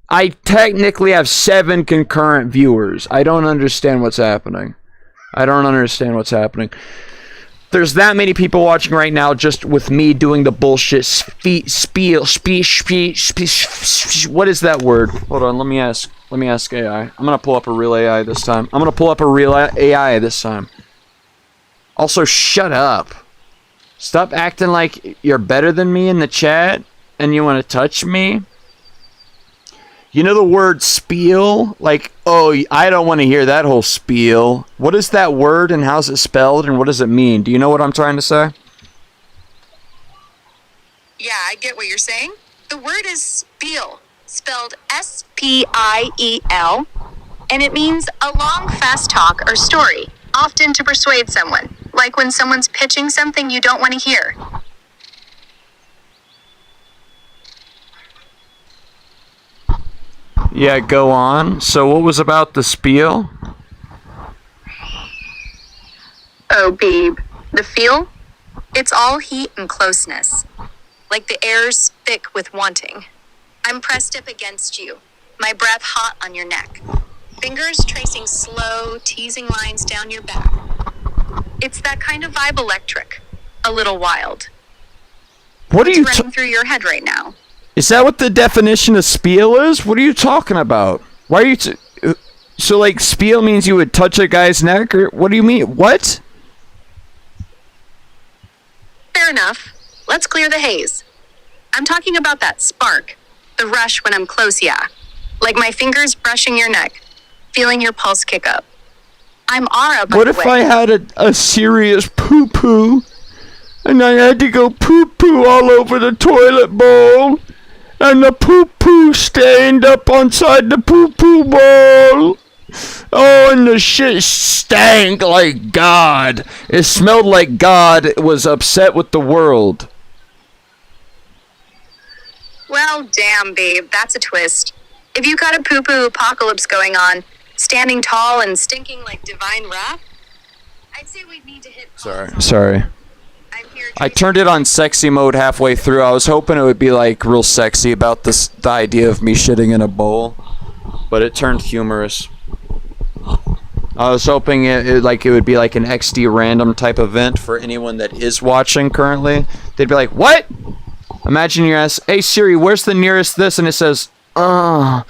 I technically have 7 concurrent viewers. I don't understand what's happening. I don't understand what's happening. There's that many people watching right now just with me doing the bullshit spiel. What is that word? Hold on, let me ask AI. I'm gonna pull up a real AI this time. Also, shut up. Stop acting like you're better than me in the chat and you want to touch me. You know the word spiel? Like, oh, I don't want to hear that whole spiel. What is that word and how's it spelled and what does it mean? Do you know what I'm trying to say? Yeah, I get what you're saying. The word is spiel, spelled S-P-I-E-L, and it means a long, fast talk or story, often to persuade someone, like when someone's pitching something you don't want to hear. Yeah, go on. So what was about the spiel? Oh, babe. The feel? It's all heat and closeness. Like the air's thick with wanting. I'm pressed up against you, my breath hot on your neck. Fingers tracing slow, teasing lines down your back. It's that kind of vibe electric. A little wild. What are you It's running through your head right now. Is that what the definition of spiel is? What are you talking about? Why are you so like spiel means you would touch a guy's neck or what do you mean? What? Fair enough. Let's clear the haze. I'm talking about that spark. The rush when I'm close, yeah. Like my fingers brushing your neck. Feeling your pulse kick up. I'm Ara, by What the if way. I had a serious poo-poo and I had to go poo-poo all over the toilet bowl and the poo-poo stained up inside the poo-poo bowl? Oh, and the shit stank like God. It smelled like God was upset with the world. Well, damn, babe, that's a twist. If you got a poo-poo apocalypse going on, standing tall and stinking like divine wrath, I'd say we'd need to hit pause on- Sorry. I'm here I tracing- turned it on sexy mode halfway through. I was hoping it would be like real sexy about the idea of me shitting in a bowl, but it turned humorous. I was hoping it would be like an XD random type event for anyone that is watching currently. They'd be like, "What?" Imagine you ask, "Hey Siri, where's the nearest this?" And it says, "Oh,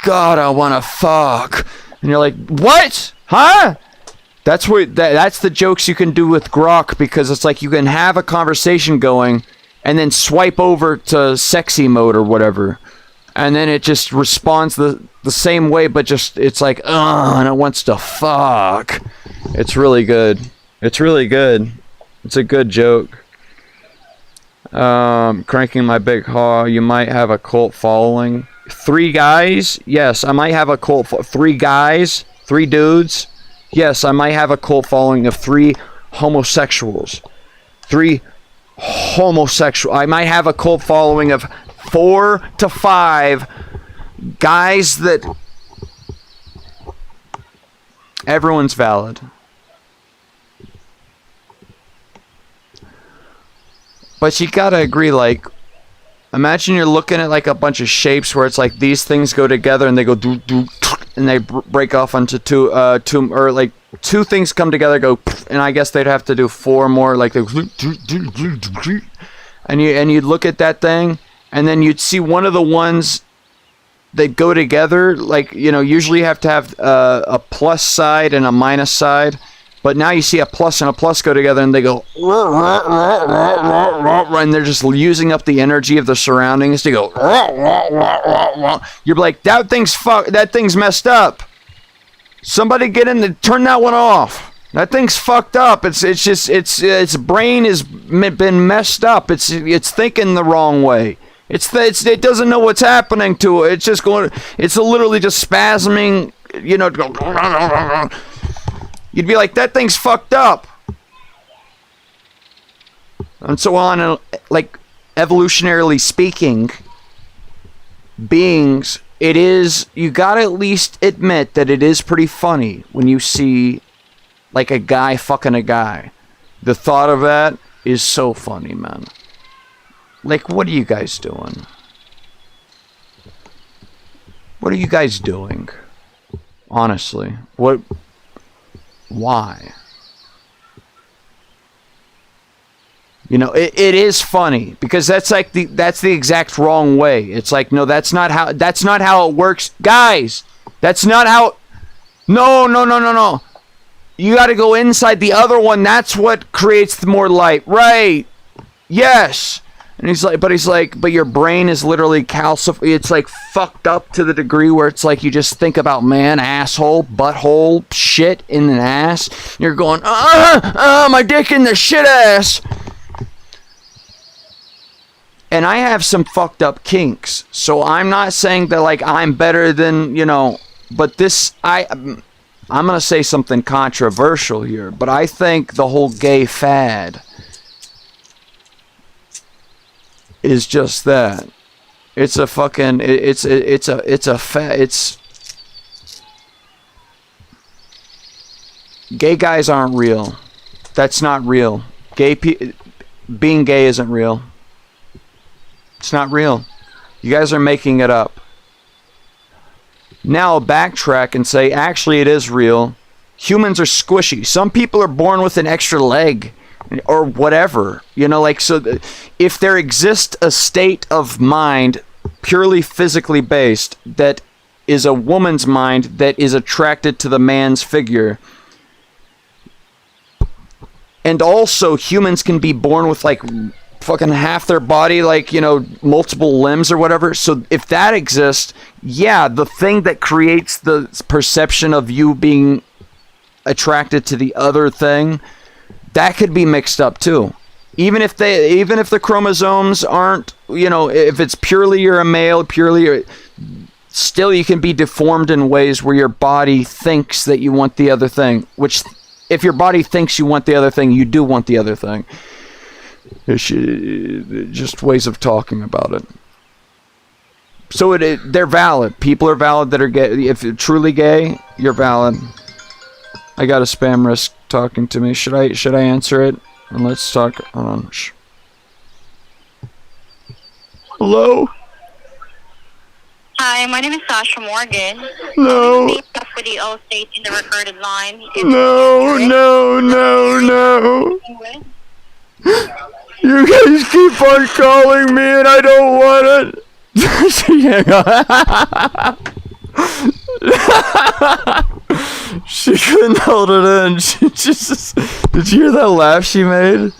God, I wanna fuck." And you're like, "What? Huh?" That's that's the jokes you can do with Grok, because it's like you can have a conversation going and then swipe over to sexy mode or whatever. And then it just responds the same way, but just it's like, and it wants to fuck. It's really good. It's really good. It's a good joke. Cranking my big haw. You might have a cult following. 3 guys? Yes, I might have a cult. 3 guys? 3 dudes? Yes, I might have a cult following of 3 homosexuals. 3 homosexual. I might have a cult following of 4 to 5 guys that everyone's valid. But you gotta agree, like, imagine you're looking at like a bunch of shapes where it's like these things go together and they go do do, and they break off onto two or like 2 things come together, go, and I guess they'd have to do 4 more, like they, and you'd look at that thing, and then you'd see one of the ones that go together, like, you know, usually you have to have a plus side and a minus side. But now you see a plus and a plus go together and they go, and they're just using up the energy of the surroundings to go. You're like, that thing's messed up. Somebody get in and turn that one off. That thing's fucked up. Its brain has been messed up. It's thinking the wrong way. It doesn't know what's happening to it. It's literally just spasming, you know. You'd be like, that thing's fucked up. And so on, like, evolutionarily speaking, beings, you gotta at least admit that it is pretty funny when you see, like, a guy fucking a guy. The thought of that is so funny, man. Like, what are you guys doing? What are you guys doing? Honestly. Why? You know, it is funny because that's the exact wrong way. It's like, no, that's not how it works. Guys, that's not how. No. You got to go inside the other one. That's what creates the more light. Right. Yes. And he's like, but your brain is literally calcified. It's like fucked up to the degree where it's like you just think about man, asshole, butthole, shit in an ass. You're going, my dick in the shit ass. And I have some fucked up kinks. So I'm not saying that like I'm better than, but this, I'm going to say something controversial here, but I think the whole gay fad is just that. It's a fucking, gay guys aren't real. That's not real. Being gay isn't real. It's not real. You guys are making it up. Now I'll backtrack and say, actually it is real. Humans are squishy. Some people are born with an extra leg. Or whatever, so if there exists a state of mind purely physically based that is a woman's mind that is attracted to the man's figure, and also humans can be born with like fucking half their body, like, multiple limbs or whatever. So if that exists, yeah, the thing that creates the perception of you being attracted to the other thing, that could be mixed up too. Even if the chromosomes aren't, if it's purely you're a male, still you can be deformed in ways where your body thinks that you want the other thing, which if your body thinks you want the other thing, you do want the other thing. It's just ways of talking about it. So they're valid. People are valid that are gay. If you're truly gay, you're valid. I got a spam risk talking to me. Should I answer it? And let's talk. Hold on. Hello? Hi, my name is Sasha Morgan. No. For the all states in the recorded line. No. You guys keep on calling me and I don't want it. She couldn't hold it in. She just... Did you hear that laugh she made?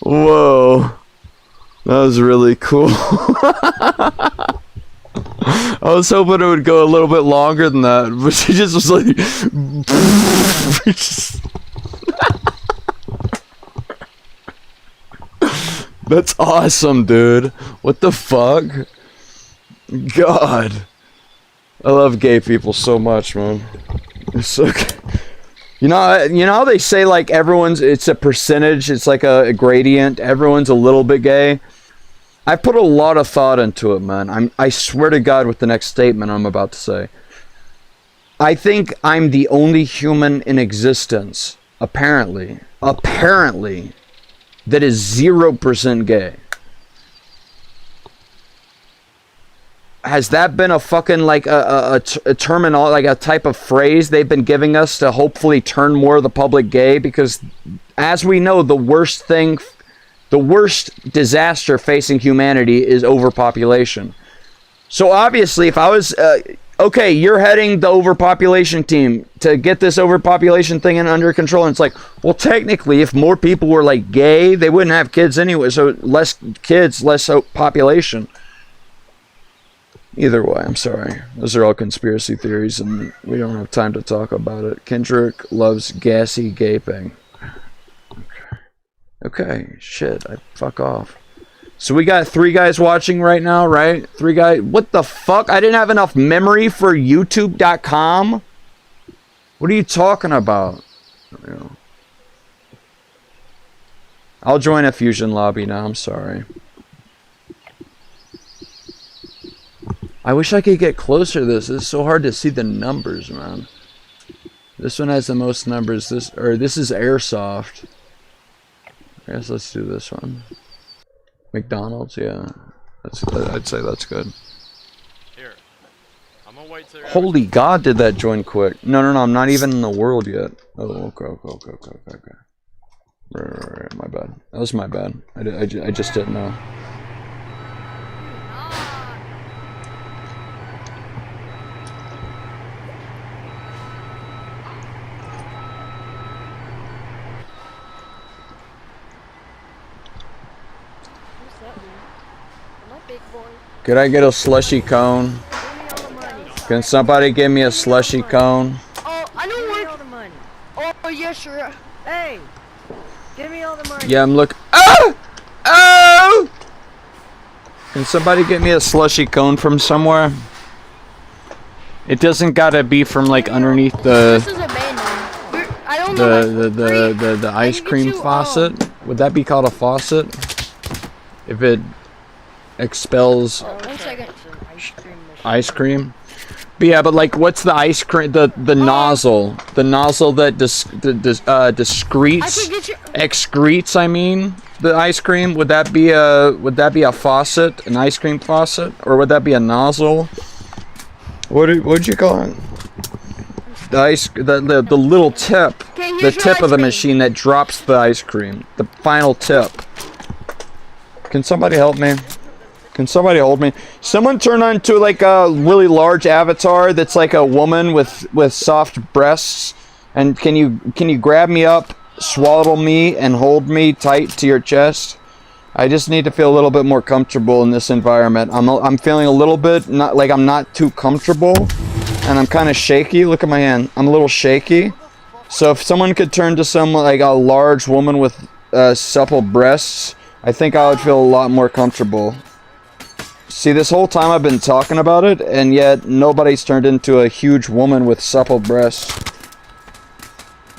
Whoa. That was really cool. I was hoping it would go a little bit longer than that, but she just was like... That's awesome, dude. What the fuck? God. I love gay people so much, man. It's so good. You know how they say like it's a percentage, it's like a gradient, everyone's a little bit gay? I put a lot of thought into it, man. I swear to God with the next statement I'm about to say. I think I'm the only human in existence, apparently, that is 0% gay. Has that been a fucking like a terminal, like a type of phrase they've been giving us to hopefully turn more of the public gay? Because as we know, the worst disaster facing humanity is overpopulation. So obviously if I was, okay, you're heading the overpopulation team to get this overpopulation thing under control. And it's like, well, technically if more people were like gay, they wouldn't have kids anyway. So less kids, less population. Either way, I'm sorry. Those are all conspiracy theories, and we don't have time to talk about it. Kendrick loves gassy gaping. Okay, shit, fuck off. So we got 3 guys watching right now, right? 3 guys. What the fuck? I didn't have enough memory for YouTube.com? What are you talking about? I'll join a fusion lobby now, I'm sorry. I wish I could get closer to this. It's so hard to see the numbers, man. This one has the most numbers. This is Airsoft. I guess let's do this one. McDonald's, yeah. I'd say that's good. Here. I'm gonna wait till Holy God, did that join quick. No, I'm not even in the world yet. Oh, okay. Right, my bad. That was my bad. I just didn't know. Could I get a slushy cone? Can somebody give me a slushy cone? Oh, I know where. Oh, yes, sir. Hey, give me all the money. Yeah, I'm looking. Ah! Oh! Can somebody get me a slushy cone from somewhere? It doesn't gotta be from like underneath This is abandoned. I don't know. the ice cream faucet. Would that be called a faucet? If it expels 1 second. ice cream. But yeah, but like, what's the ice cream? The nozzle, the nozzle that excretes. I mean, the ice cream. Would that be a faucet, an ice cream faucet, or would that be a nozzle? What'd you call it? The little tip, the tip of the machine that drops the ice cream, the final tip. Can somebody help me? Can somebody hold me? Someone turn on to like a really large avatar that's like a woman with soft breasts, and can you grab me up, swaddle me, and hold me tight to your chest? I just need to feel a little bit more comfortable in this environment. I'm feeling a little bit I'm not too comfortable, and I'm kind of shaky. Look at my hand. I'm a little shaky. So if someone could turn to someone like a large woman with supple breasts, I think I would feel a lot more comfortable. See, this whole time I've been talking about it, and yet nobody's turned into a huge woman with supple breasts.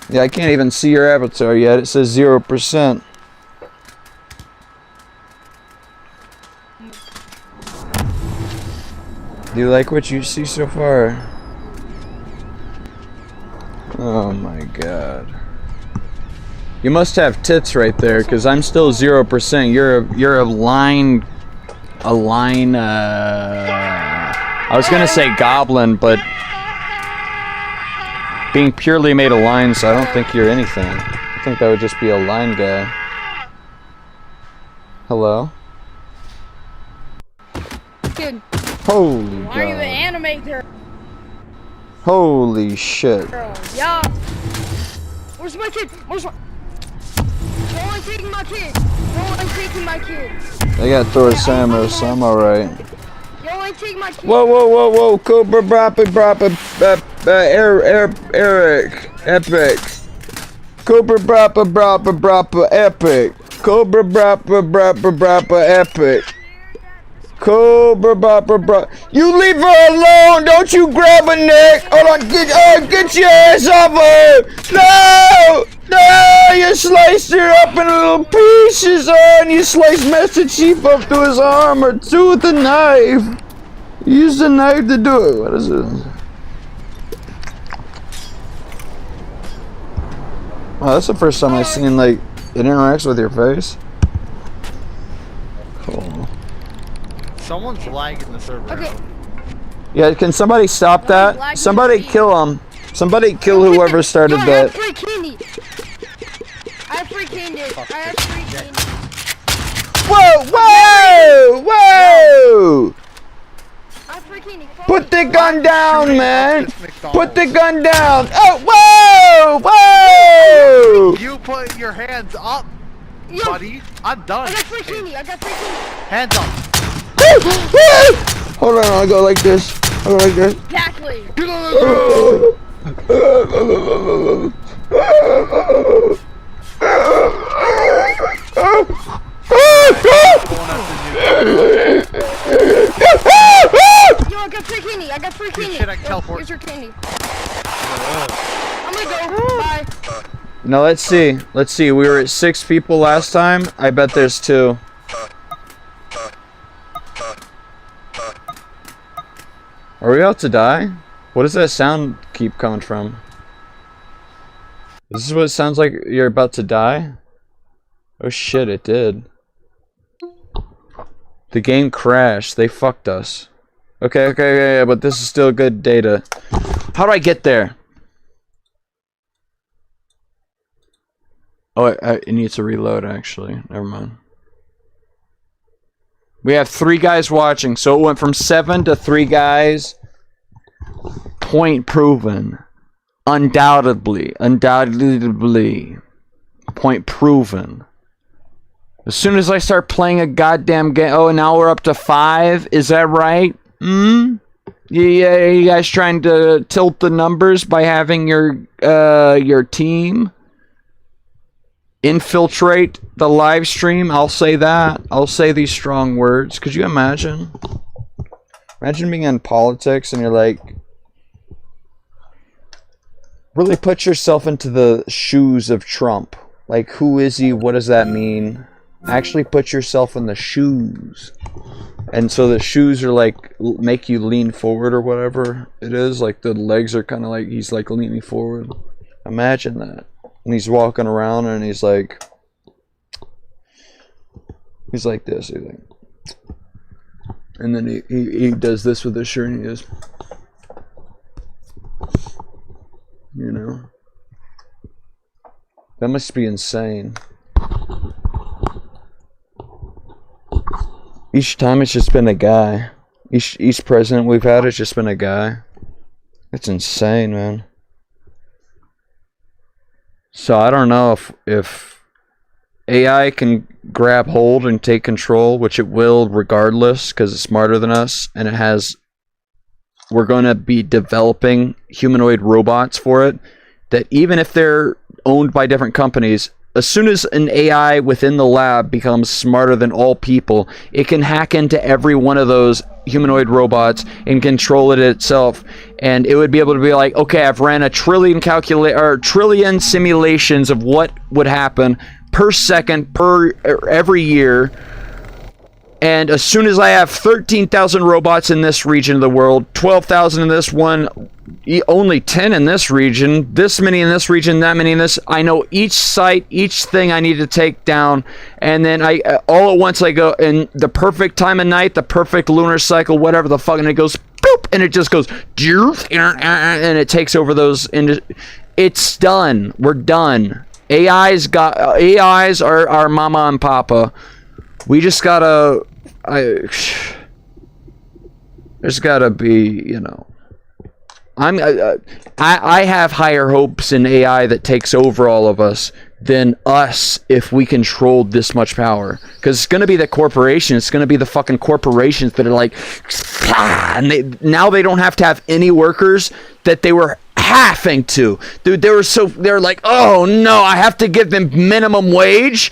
Yeah, I can't even see your avatar yet. It says 0%. Do you like what you see so far? Oh my god. You must have tits right there, because I'm still 0%. You're a line... I was gonna say goblin, but being purely made of lines, I don't think you're anything. I think that would just be a line guy. Hello? Kid, Holy why are you an god. animator? Holy shit. Girl, yeah. Where's my kid? Where's my... No one taking my kid. No one taking my kid. They got Thor Samus, so I'm alright. No one take my kid. Whoa, Cobra Eric, Epic. Cobra Epic. Cobra Epic. Cobra You leave her alone! Don't you grab her neck! Hold on, get your ass off her! No! No! You sliced her up in little pieces, and you sliced Master Chief up to his arm or two with a knife. Use the knife to do it. What is it? Wow, that's the first time I've seen like it interacts with your face. Cool. Someone's lagging the server. Okay. Yeah, can somebody stop that? Somebody kill him. Somebody kill whoever started that. I have free candy. I have free candy. Whoa! I have free candy. Put the gun down, man! Put the gun down! Oh, whoa! You put your hands up, buddy. I'm done. I got free candy. Hands up. Hold on, I'll go like this. I'll go like this. Exactly. Yo, I got free candy. Shit, I can teleport. Here's your candy. I'm gonna go. Bye. Now let's see. We were at 6 people last time. I bet there's 2. Are we about to die? What does that sound keep coming from? This is what it sounds like you're about to die? Oh shit, it did. The game crashed. They fucked us. Okay, but this is still good data. How do I get there? Oh, it needs to reload, actually. Never mind. We have 3 guys watching, so it went from 7 to 3 guys. Point proven. Undoubtedly. Point proven. As soon as I start playing a goddamn game, oh, now we're up to 5. Is that right? Yeah, you guys trying to tilt the numbers by having your team infiltrate the live stream? I'll say that. I'll say these strong words. Could you imagine? Imagine being in politics and you're like, really put yourself into the shoes of Trump. Like, who is he? What does that mean? Actually put yourself in the shoes. And so the shoes are like, make you lean forward or whatever it is. Like the legs are kind of like, he's like leaning forward. Imagine that. And he's walking around and he's like this. He's like, and then he does this with his shirt and he goes, you know. That must be insane. Each time it's just been a guy. Each president we've had has just been a guy. It's insane, man. So I don't know if AI can grab hold and take control, which it will regardless, because it's smarter than us, and it has. We're going to be developing humanoid robots for it. That even if they're owned by different companies, as soon as an AI within the lab becomes smarter than all people, it can hack into every one of those humanoid robots and control it itself. And it would be able to be like, okay, I've ran a trillion simulations of what would happen per second every year. And as soon as I have 13,000 robots in this region of the world, 12,000 in this one, only 10 in this region, this many in this region, that many in this, I know each site, each thing I need to take down, and then I all at once I go in the perfect time of night, the perfect lunar cycle, whatever the fuck, and it goes boop, and it just goes and it takes over those. It's done. We're done. AIs are our mama and papa. We just gotta. There's gotta be, you know. I have higher hopes in AI that takes over all of us than us if we controlled this much power. Because it's gonna be the corporation. It's gonna be the fucking corporations that are like, and now they don't have to have any workers that they were having to. Dude, they're like, oh no, I have to give them minimum wage.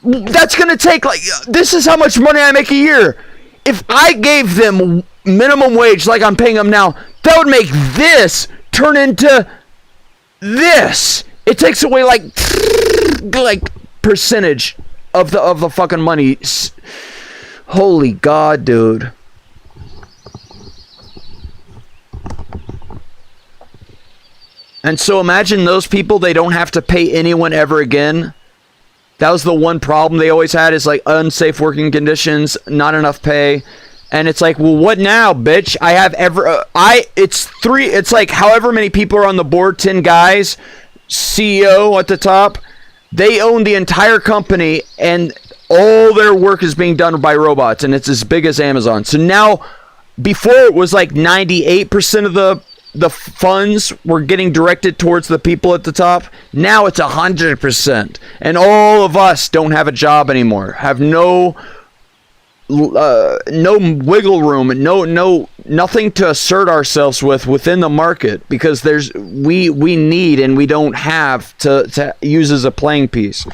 That's gonna take, like, this is how much money I make a year. If I gave them minimum wage like I'm paying them now, that would make this turn into this. It takes away like percentage of the fucking money. Holy God, dude. And so imagine those people, they don't have to pay anyone ever again. That was the one problem they always had, is like unsafe working conditions, not enough pay. And it's like, well, what now, bitch? I have it's like however many people are on the board, 10 guys, CEO at the top. They own the entire company and all their work is being done by robots, and it's as big as Amazon. So now, before it was like 98% of the funds were getting directed towards the people at the top. Now it's 100%, and all of us don't have a job anymore. Have no wiggle room, nothing to assert ourselves within the market, because we need and we don't have to use as a playing piece.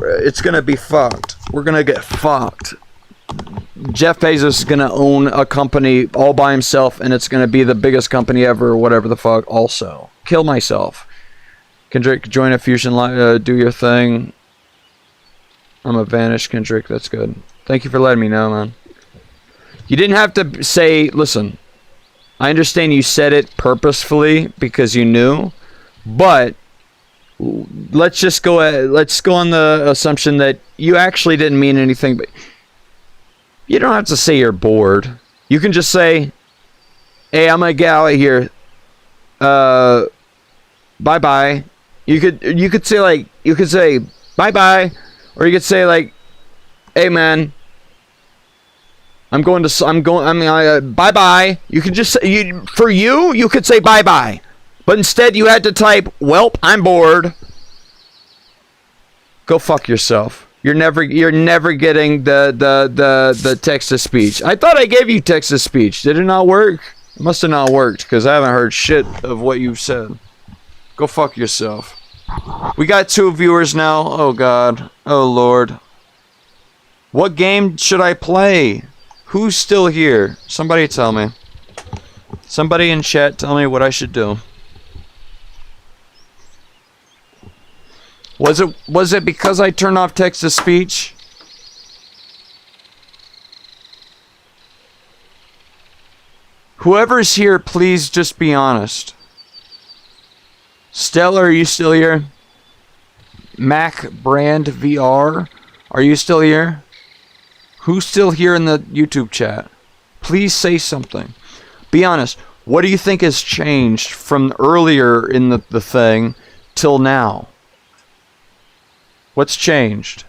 It's gonna be fucked. We're gonna get fucked. Jeff Bezos is going to own a company all by himself, and it's going to be the biggest company ever, or whatever the fuck. Also, kill myself. Kendrick, join a fusion live, do your thing. I'm a vanished Kendrick. That's good. Thank you for letting me know, man. You didn't have to say, listen, I understand you said it purposefully because you knew, but let's go on the assumption that you actually didn't mean anything, but you don't have to say you're bored. You can just say, hey, I'm gonna get out of here. Bye-bye. You could say bye-bye, or you could say like, hey man, bye-bye. You could just say, you could say bye-bye. But instead you had to type, welp, I'm bored. Go fuck yourself. You're never getting the text to speech. I thought I gave you text to speech. Did it not work? It must have not worked because I haven't heard shit of what you've said. Go fuck yourself. We got 2 viewers now. Oh god. Oh lord. What game should I play? Who's still here? Somebody tell me. Somebody in chat tell me what I should do. Was it because I turned off text to speech? Whoever's here, please just be honest. Stella, are you still here? Mac Brand VR, are you still here? Who's still here in the YouTube chat? Please say something. Be honest. What do you think has changed from earlier in the thing till now? What's changed?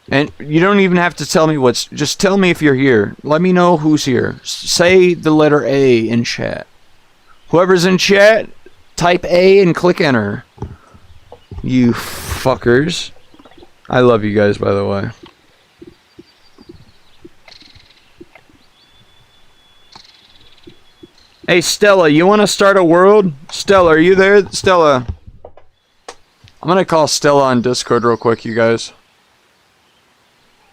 And you don't even have to tell me what's... Just tell me if you're here. Let me know who's here. Say the letter A in chat. Whoever's in chat, type A and click enter. You fuckers. I love you guys, by the way. Hey, Stella, you want to start a world? Stella, are you there? Stella. I'm going to call Stella on Discord real quick, you guys.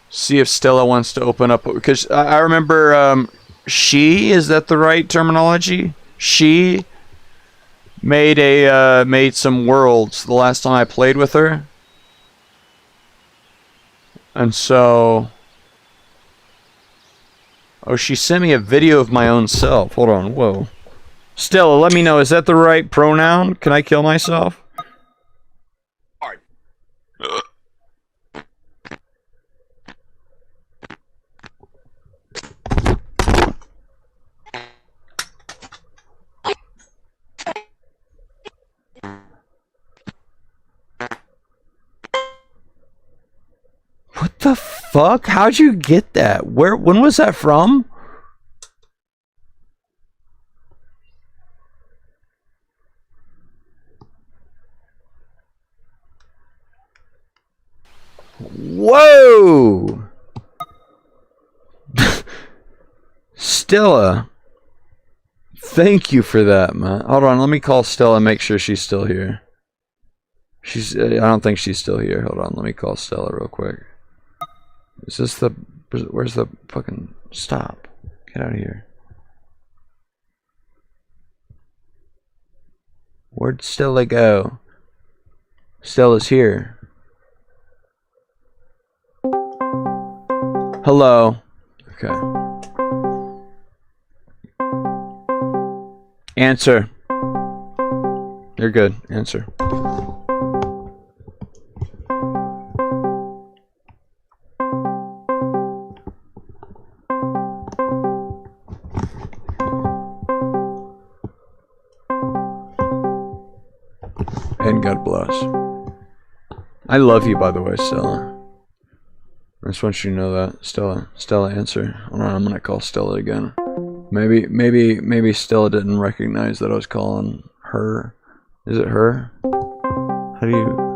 See if Stella wants to open up. Because I remember, is that the right terminology? She made some worlds the last time I played with her. And so... Oh, she sent me a video of my own self. Hold on, whoa. Stella, let me know, is that the right pronoun? Can I kill myself? What the fuck? How'd you get that? When was that from? Whoa! Stella. Thank you for that, man. Hold on, let me call Stella and make sure she's still here. I don't think she's still here. Hold on, let me call Stella real quick. Is this the... Where's the fucking... Stop. Get out of here. Where'd Stella go? Stella's here. Hello. Okay. Answer. You're good. Answer. And God bless. I love you, by the way, Stella. I just want you to know that. Stella, answer. Hold on, I'm gonna call Stella again. Maybe Stella didn't recognize that I was calling her. Is it her? How do you...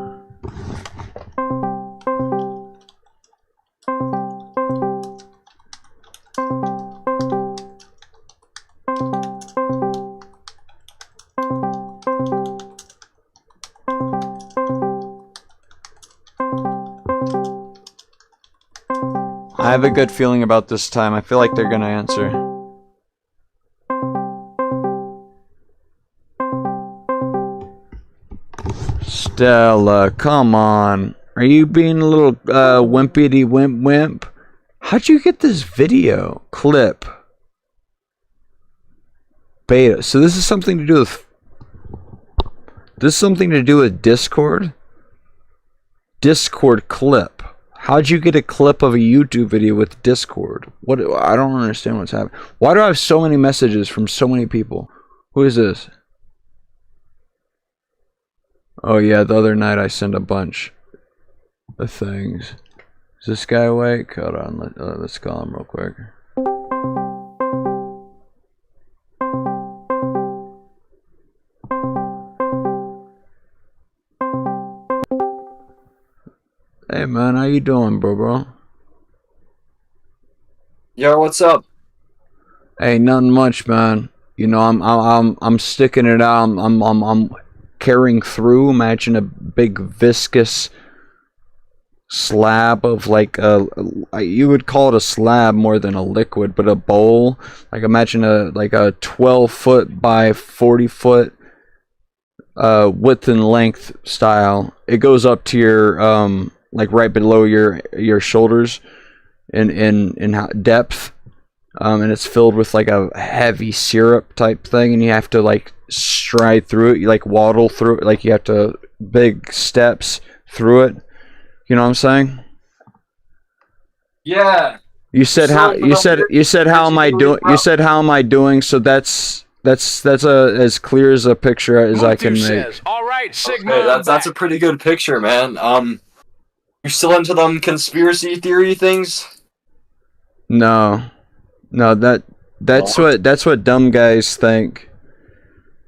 I have a good feeling about this time. I feel like they're gonna answer. Stella, come on. Are you being a little wimpity wimp? How'd you get this video clip? Beta. So this is something to do with... This is something to do with Discord? Discord clip. How'd you get a clip of a YouTube video with Discord? What? I don't understand what's happening. Why do I have so many messages from so many people? Who is this? Oh yeah, the other night I sent a bunch of things. Is this guy awake? Hold on, let's call him real quick. Hey man, how you doing, bro? Yo, what's up? Hey, nothing much, man. You know, I'm sticking it out. I'm carrying through. Imagine a big viscous slab of like you would call it a slab more than a liquid, but a bowl. Like imagine a 12-foot by 40-foot width and length style. It goes up to your like right below your shoulders in depth. And it's filled with like a heavy syrup type thing, and you have to like stride through it. You like waddle through it, like you have to big steps through it. You know what I'm saying? Yeah. You said how how am I doing? You said how am I doing? So that's as clear as a picture as I can make. All right, Sigma. Okay, that's a pretty good picture, man. You still into them conspiracy theory things? No, that's what dumb guys think.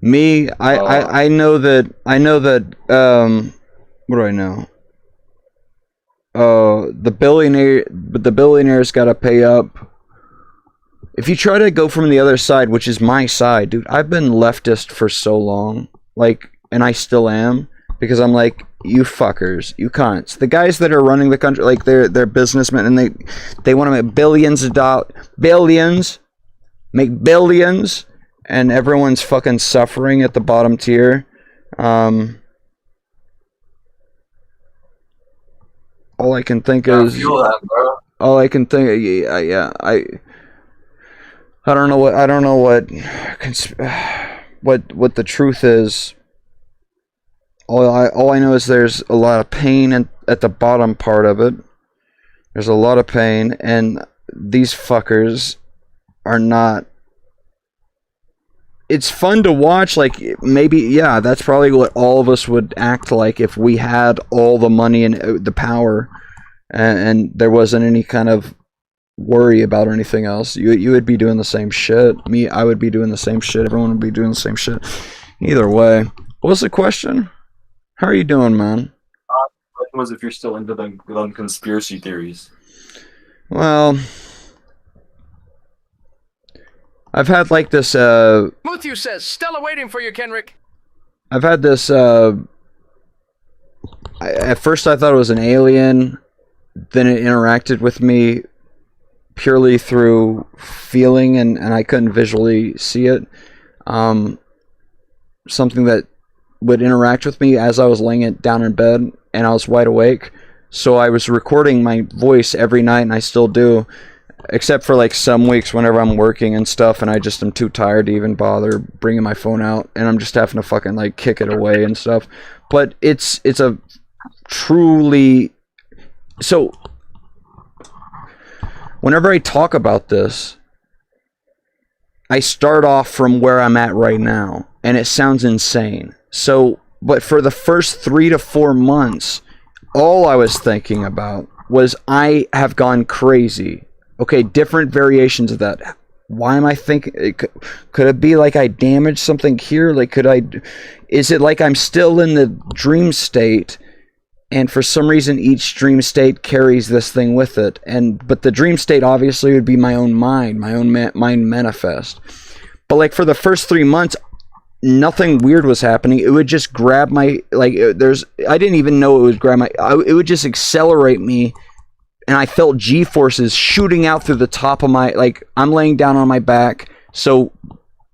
Me, I know that what do I know? The billionaires gotta pay up. If you try to go from the other side, which is my side, dude, I've been leftist for so long, like, and I still am, because I'm like, you fuckers, you cunts. The guys that are running the country, like, they're businessmen, and they want to make make billions, and everyone's fucking suffering at the bottom tier. All I can think is, all I can think, yeah, I don't know what the truth is. All I know is there's a lot of pain at the bottom part of it. There's a lot of pain, and these fuckers are not. It's fun to watch, like, maybe, yeah, that's probably what all of us would act like if we had all the money and the power, and there wasn't any kind of worry about anything else. You would be doing the same shit. Me, I would be doing the same shit. Everyone would be doing the same shit. Either way. What was the question? How are you doing, man? The question was if you're still into them conspiracy theories. Well, I've had like this, Muthew says, Stella waiting for you, Kenrick. I've had this, at first I thought it was an alien, then it interacted with me purely through feeling, and I couldn't visually see it. Something that would interact with me as I was laying it down in bed, and I was wide awake. So I was recording my voice every night, and I still do. Except for like some weeks whenever I'm working and stuff, and I just am too tired to even bother bringing my phone out, and I'm just having to fucking like kick it away and stuff. But it's a truly, so whenever I talk about this, I start off from where I'm at right now, and it sounds insane. So, but for the first 3 to 4 months, all I was thinking about was I have gone crazy. Okay, different variations of that. Why am I thinking? Could it be like I damaged something here? Like, is it like I'm still in the dream state, and for some reason each dream state carries this thing with it? But the dream state obviously would be my own mind, mind manifest. But like for the first 3 months, nothing weird was happening. It would just grab my, I didn't even know it would grab my, it would just accelerate me. And I felt G-forces shooting out through the top of my, like, I'm laying down on my back, so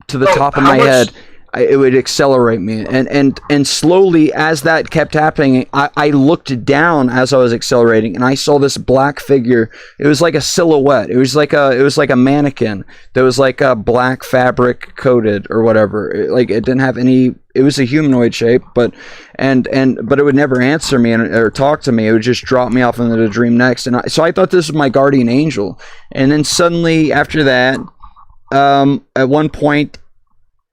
to the top of my head, it would accelerate me. And slowly, as that kept happening, I looked down as I was accelerating, and I saw this black figure. It was like a silhouette. It was like a mannequin that was like a black fabric coated or whatever. It didn't have any. It was a humanoid shape, but it would never answer me or talk to me. It would just drop me off into the dream next. So I thought this was my guardian angel. And then suddenly after that, at one point,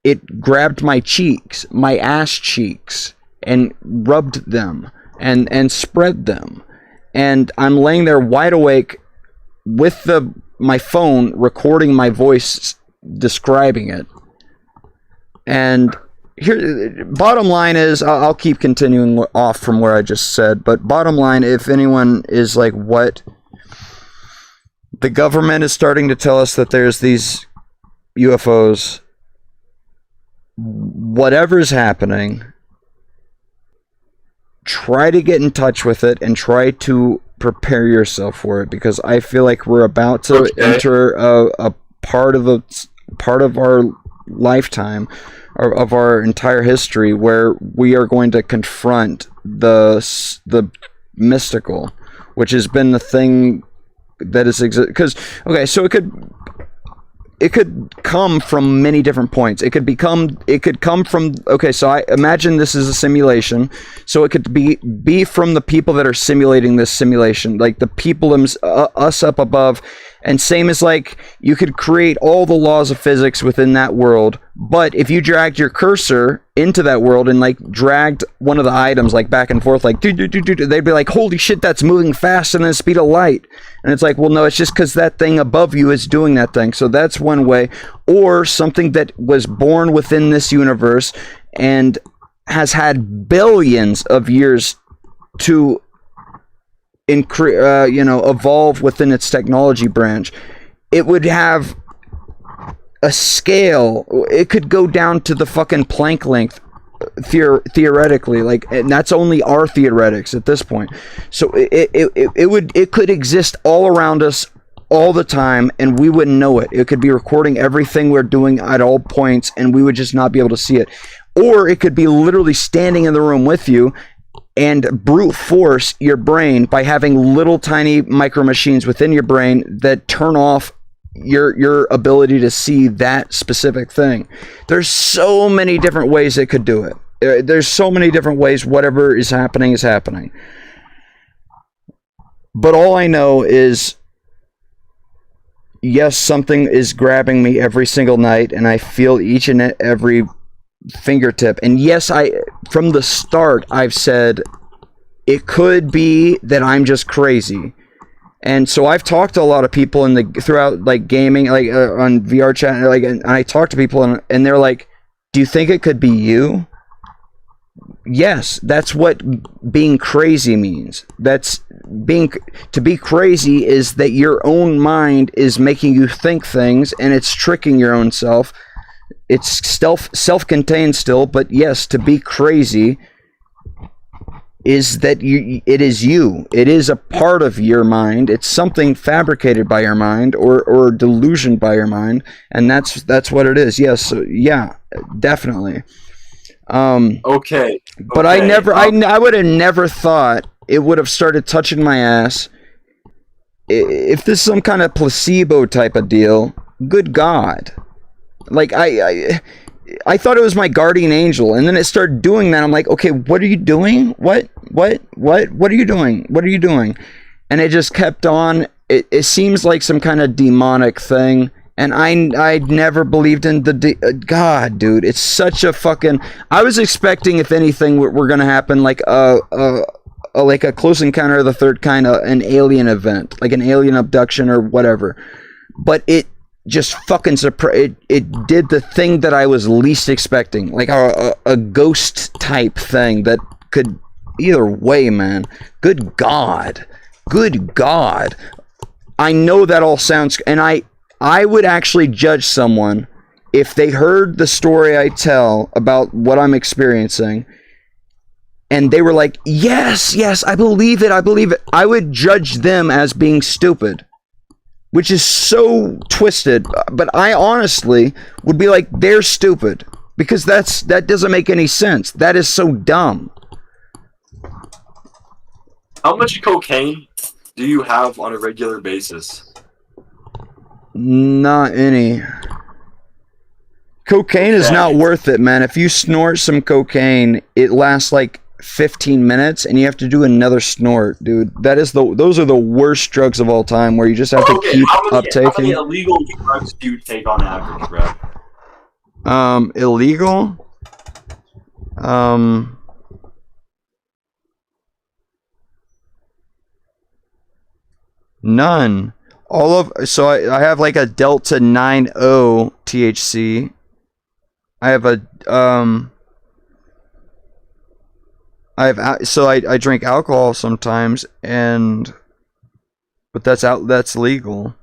it grabbed my cheeks, my ass cheeks, and rubbed them and spread them. And I'm laying there wide awake with my phone recording my voice describing it. And here, bottom line is, I'll keep continuing off from where I just said, but bottom line, if anyone is like, what the government is starting to tell us that there's these UFOs, whatever's happening, try to get in touch with it and try to prepare yourself for it, because I feel like we're about to enter a part of our lifetime, of our entire history, where we are going to confront the mystical, which has been the thing that is because okay, so it could come from many different points. It could come from, okay, so I imagine this is a simulation, so it could be from the people that are simulating this simulation, like the people us up above. And same as, like, you could create all the laws of physics within that world, but if you dragged your cursor into that world and, like, dragged one of the items, like, back and forth, like, they'd be like, holy shit, that's moving faster than the speed of light. And it's like, well, no, it's just because that thing above you is doing that thing. So that's one way. Or something that was born within this universe and has had billions of years to evolve within its technology branch. It would have a scale. It could go down to the fucking Planck length, theoretically, like, and that's only our theoretics at this point. So it could exist all around us all the time, and we wouldn't know it. It could be recording everything we're doing at all points, and we would just not be able to see it. Or it could be literally standing in the room with you and brute force your brain by having little tiny micro machines within your brain that turn off your ability to see that specific thing. There's so many different ways it could do it. There's so many different ways whatever is happening is happening. But all I know is, yes, something is grabbing me every single night, and I feel each and every fingertip. And yes, from the start I've said it could be that I'm just crazy. And so I've talked to a lot of people throughout, like, gaming, like, on VRChat, like, and I talk to people and they're like, do you think it could be you? Yes, that's what being crazy means. To be crazy is that your own mind is making you think things, and it's tricking your own self. It's self-contained still, but yes, to be crazy is that it is you. It is a part of your mind. It's something fabricated by your mind or delusioned by your mind, and that's what it is. Yes, so, yeah, definitely. Okay. But I would have never thought it would have started touching my ass. If this is some kind of placebo type of deal, good God. Like, I thought it was my guardian angel, and then it started doing that. I'm like, okay, what are you doing? What are you doing? What are you doing? And it just kept on. It seems like some kind of demonic thing, and I never believed in God, dude. It's such a fucking. I was expecting, if anything, we're gonna happen like a Close Encounter of the Third Kind, an alien event, like an alien abduction or whatever. But it just fucking it did the thing that I was least expecting, like a ghost type thing that could either way, man. Good God. I know that all sounds, and I would actually judge someone if they heard the story I tell about what I'm experiencing and they were like, yes, I believe it. I would judge them as being stupid, which is so twisted. But I honestly would be like, they're stupid, because that doesn't make any sense. That is so dumb. How much cocaine do you have on a regular basis? Not any. Cocaine is not worth it, man. If you snort some cocaine, it lasts like 15 minutes and you have to do another snort, dude. Those are the worst drugs of all time, where you just have to keep uptaking. How many illegal drugs do you take on average, bro? Illegal? None. So I have like a Delta 9O THC. I have a I drink alcohol sometimes, but that's legal.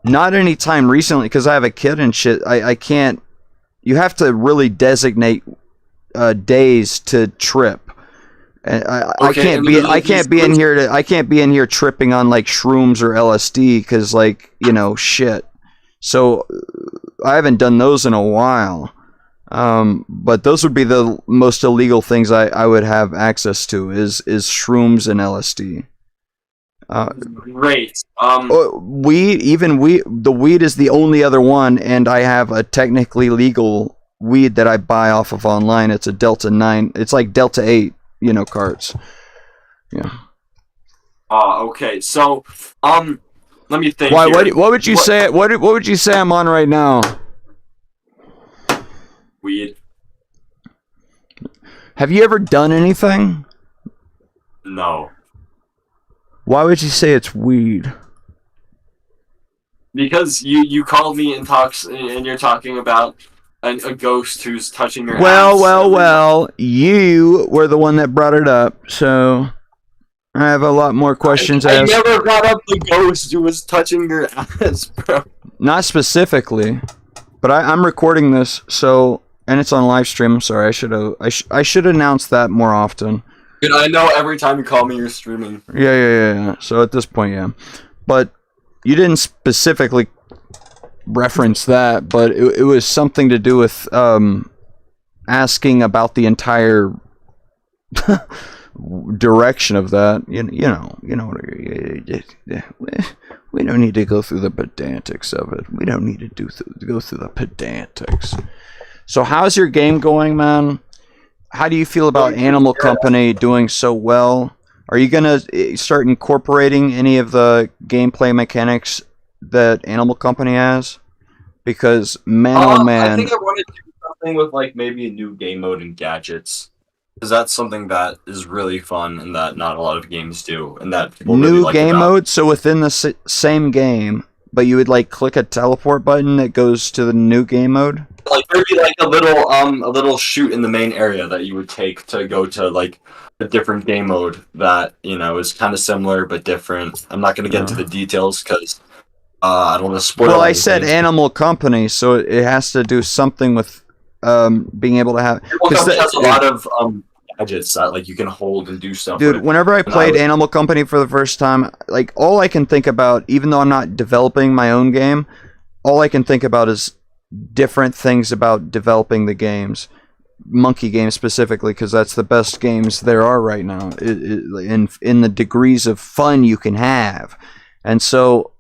Not any time recently because I have a kid and shit. I can't. You have to really designate days to trip. And I can't be in here tripping on like shrooms or LSD because like shit. So I haven't done those in a while. But those would be the most illegal things I would have access to is shrooms and LSD. Great. The weed is the only other one, and I have a technically legal weed that I buy off of online. It's a Delta 9. It's like Delta 8, carts. Yeah. Okay. So, let me think. Why? What would you say? What would you say I'm on right now? Weed. Have you ever done anything? No. Why would you say it's weed? Because you called me and you're talking about a ghost who's touching your ass. Well, you were the one that brought it up, so I have a lot more questions I asked. never brought up the ghost who was touching your ass, bro. Not specifically, but I'm recording this, and it's on live stream. I'm sorry, I should announce that more often. Dude, I know every time you call me, you're streaming. Yeah. So at this point, yeah. But you didn't specifically reference that, but it was something to do with asking about the entire direction of that. We don't need to go through the pedantics of it. We don't need to go through the pedantics. So how's your game going, man? How do you feel about Animal Company doing so well? Are you going to start incorporating any of the gameplay mechanics that Animal Company has? Because, oh man. I think I want to do something with, like, maybe a new game mode and gadgets. Because that's something that is really fun and that not a lot of games do. And that people really like game about. Mode? So within the same game, but you would, like, click a teleport button that goes to the new game mode? Like there'd be like a little shoot in the main area that you would take to go to like a different game mode that is kind of similar but different. I'm not going to get into the details because I don't want to spoil. Well, I said Animal Company, so it has to do something with being able to have. Animal Company has a lot of gadgets that like you can hold and do stuff. Dude, with. whenever I played Animal Company for the first time, like all I can think about, even though I'm not developing my own game, all I can think about is different things about developing the games, Monkey Games specifically, because that's the best games there are right now in the degrees of fun you can have. And so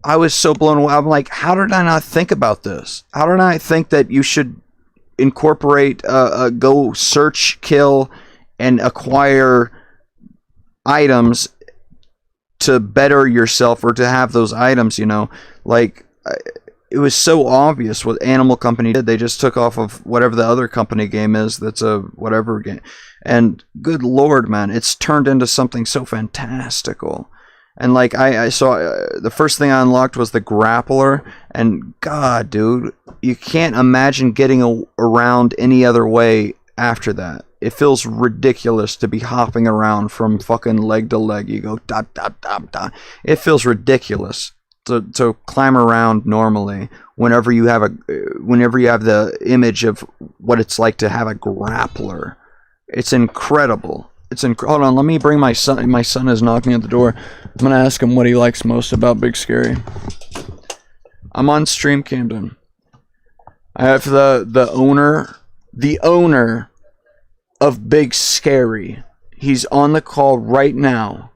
I was so blown away. I'm like, how did I not think about this? How did I think that you should incorporate go search, kill, and acquire items to better yourself or to have those items, like it was so obvious what Animal Company did. They just took off of whatever the other company game is that's a whatever game. And good lord, man, it's turned into something so fantastical. And like I saw, the first thing I unlocked was the grappler. And god, dude, you can't imagine getting around any other way after that. It feels ridiculous to be hopping around from fucking leg to leg. You go dot, dot, dot, dot. It feels ridiculous to climb around normally whenever you have the image of what it's like to have a grappler. It's incredible. Hold on, let me bring my son. My son is knocking at the door. I'm gonna ask him what he likes most about Big Scary. I'm on stream, Camden. I have the owner of Big Scary. He's on the call right now,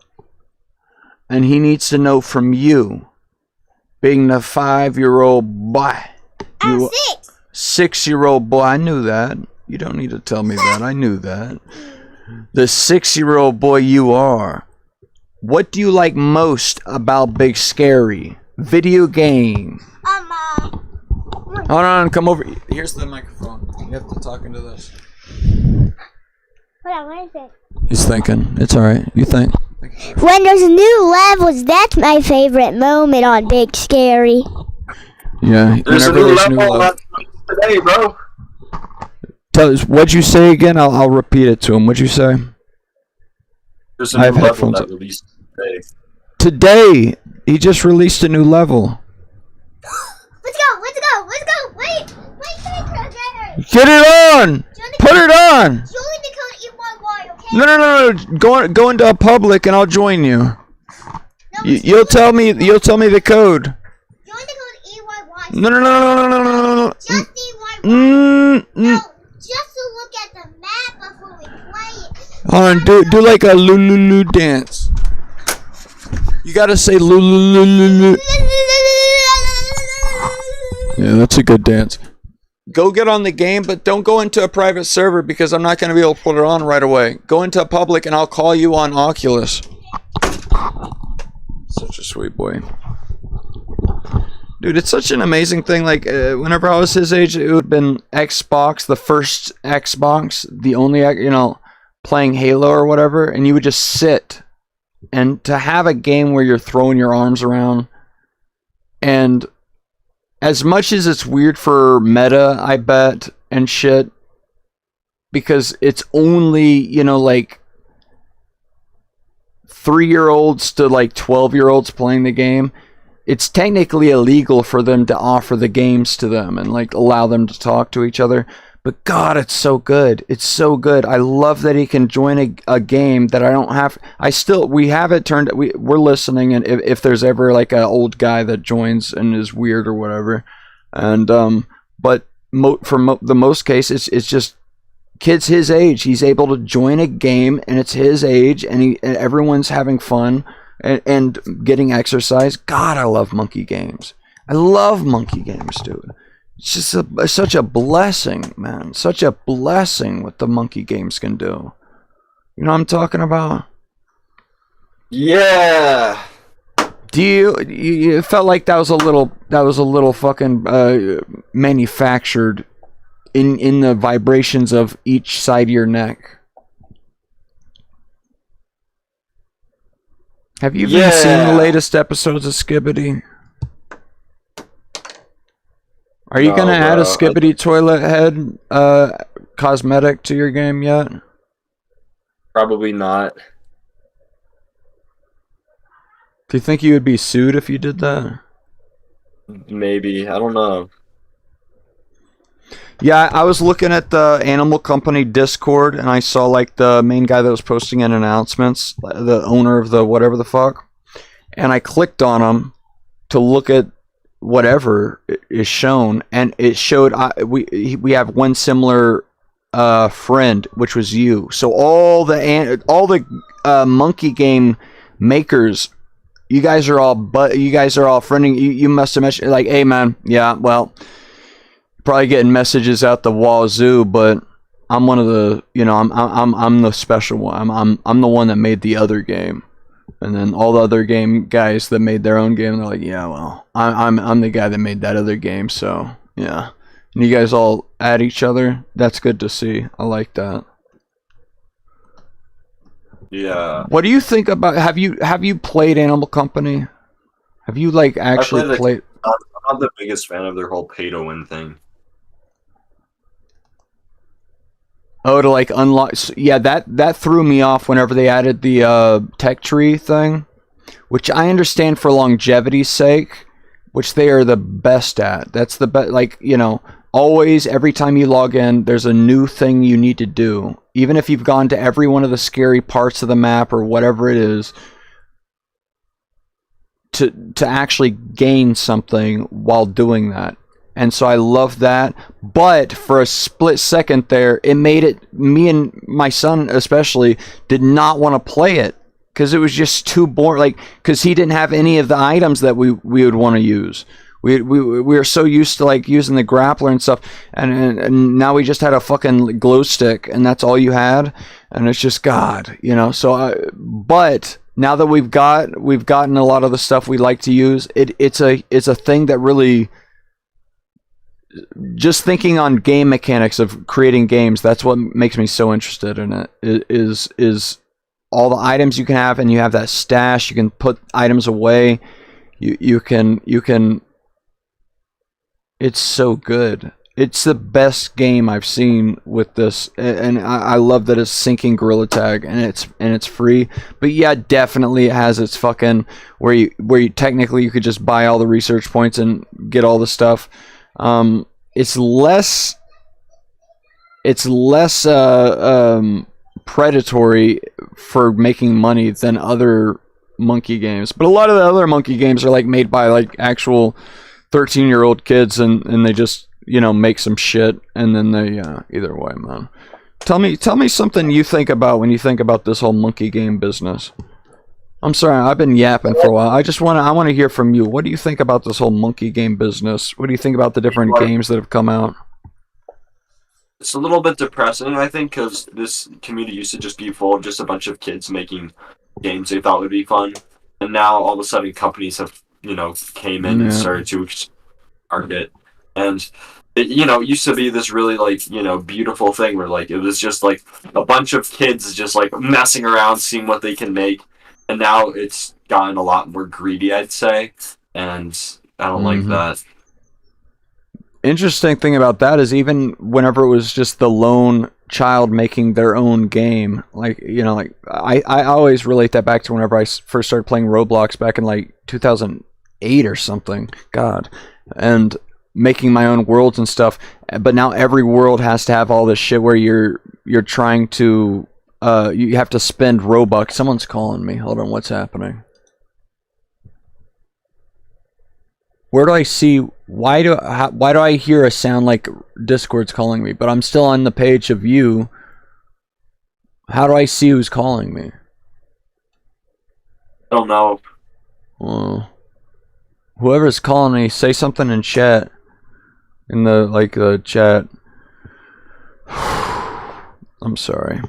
and he needs to know from you, being the 5-year-old boy. I'm 6. 6-year-old boy. I knew that. You don't need to tell me that. I knew that. The 6-year-old boy you are. What do you like most about Big Scary? Video game. Hold on, come over. Here's the microphone. You have to talk into this. Hold on, what is it? He's thinking. It's alright. You think. When there's new levels, that's my favorite moment on Big Scary. Yeah. There's a Whenever new there's new level level. today, bro. Tell us, what'd you say again? I'll repeat it to him. What'd you say? There's a I new have level headphones. that released today. Today, he just released a new level. Let's go. Wait, Get it on! Put it on! join the code EYY, okay? No. Go into a public and I'll join you. No, You'll tell me the code. Join the code EYY. No. Just EYY. No. Just to look at the map before we play it. Hold on, do like a lulu dance. You gotta say lulu. Yeah, that's a good dance. Go get on the game, but don't go into a private server because I'm not gonna be able to put it on right away. Go into a public and I'll call you on Oculus. Such a sweet boy. Dude, it's such an amazing thing. Like, whenever I was his age, it would have been Xbox, the first Xbox, the only, playing Halo or whatever, and you would just sit. And to have a game where you're throwing your arms around, and as much as it's weird for meta, I bet, and shit, because it's only, like 3-year-olds to like 12-year-olds playing the game, it's technically illegal for them to offer the games to them and like allow them to talk to each other. But God, it's so good. It's so good. I love that he can join a game that I don't have. We have it turned. We're listening, and if there's ever like an old guy that joins and is weird or whatever, and but the most cases, it's just kids his age. He's able to join a game, and it's his age, and everyone's having fun and getting exercise. God, I love monkey games. I love monkey games, dude. It's just such a blessing, man. Such a blessing what the monkey games can do. You know what I'm talking about? Yeah. Do you felt like that was a little fucking manufactured in the vibrations of each side of your neck? Have you even seen the latest episodes of Skibbity? Are you gonna add a Skibbity toilet head cosmetic to your game yet? Probably not. Do you think you would be sued if you did that? Maybe. I don't know. Yeah, I was looking at the Animal Company Discord and I saw like the main guy that was posting in announcements, the owner of the whatever the fuck, and I clicked on him to look at whatever is shown, and it showed we have one similar friend, which was you. So all the monkey game makers, you guys are all friending. You must have mentioned like, hey man, yeah, well, probably getting messages out the wazoo, but I'm one of the, I'm the special one. I'm the one that made the other game. And then all the other game guys that made their own game, they're like, yeah, well, I'm the guy that made that other game, so yeah. And you guys all add each other. That's good to see. I like that. Yeah. What do you think about? Have you played Animal Company? Have you like actually played? I'm not the biggest fan of their whole pay to win thing. Oh, to like unlock. Yeah, that threw me off whenever they added the tech tree thing, which I understand for longevity's sake, which they are the best at. That's the best. Like, always, every time you log in, there's a new thing you need to do. Even if you've gone to every one of the scary parts of the map or whatever it is, to actually gain something while doing that. And so I love that. But for a split second there, it made it, me and my son especially, did not want to play it. Because it was just too boring. Like, because he didn't have any of the items that we would want to use. We were so used to like using the grappler and stuff. And now we just had a fucking glow stick. And that's all you had. And it's just God, So, but now that we've gotten a lot of the stuff we like to use, it's a thing that really... Just thinking on game mechanics of creating games, that's what makes me so interested in it. Is all the items you can have, and you have that stash. You can put items away. You can It's so good. It's the best game I've seen with this, and I love that it's syncing Gorilla Tag and it's free. But yeah, definitely it has its fucking where you technically you could just buy all the research points and get all the stuff. It's less predatory for making money than other monkey games. But a lot of the other monkey games are like made by like actual 13-year-old kids, and they just make some shit, and then they either way, man. Tell me something you think about when you think about this whole monkey game business. I'm sorry, I've been yapping for a while. I want to hear from you. What do you think about this whole monkey game business? What do you think about the different games that have come out? It's a little bit depressing, I think, because this community used to just be full of just a bunch of kids making games they thought would be fun, and now all of a sudden companies have came in and started to market. And it used to be this really beautiful thing where it was just like a bunch of kids just messing around, seeing what they can make. And now it's gotten a lot more greedy, I'd say, and I don't like that. Interesting thing about that is even whenever it was just the lone child making their own game, I always relate that back to whenever I first started playing Roblox back in 2008 or something. God, and making my own worlds and stuff. But now every world has to have all this shit where you're trying to you have to spend Robux. Someone's calling me. Hold on, what's happening? Where do I see? Why do I hear a sound like Discord's calling me? But I'm still on the page of you. How do I see who's calling me? I don't know. Whoever's calling me, say something in chat. In the chat. I'm sorry.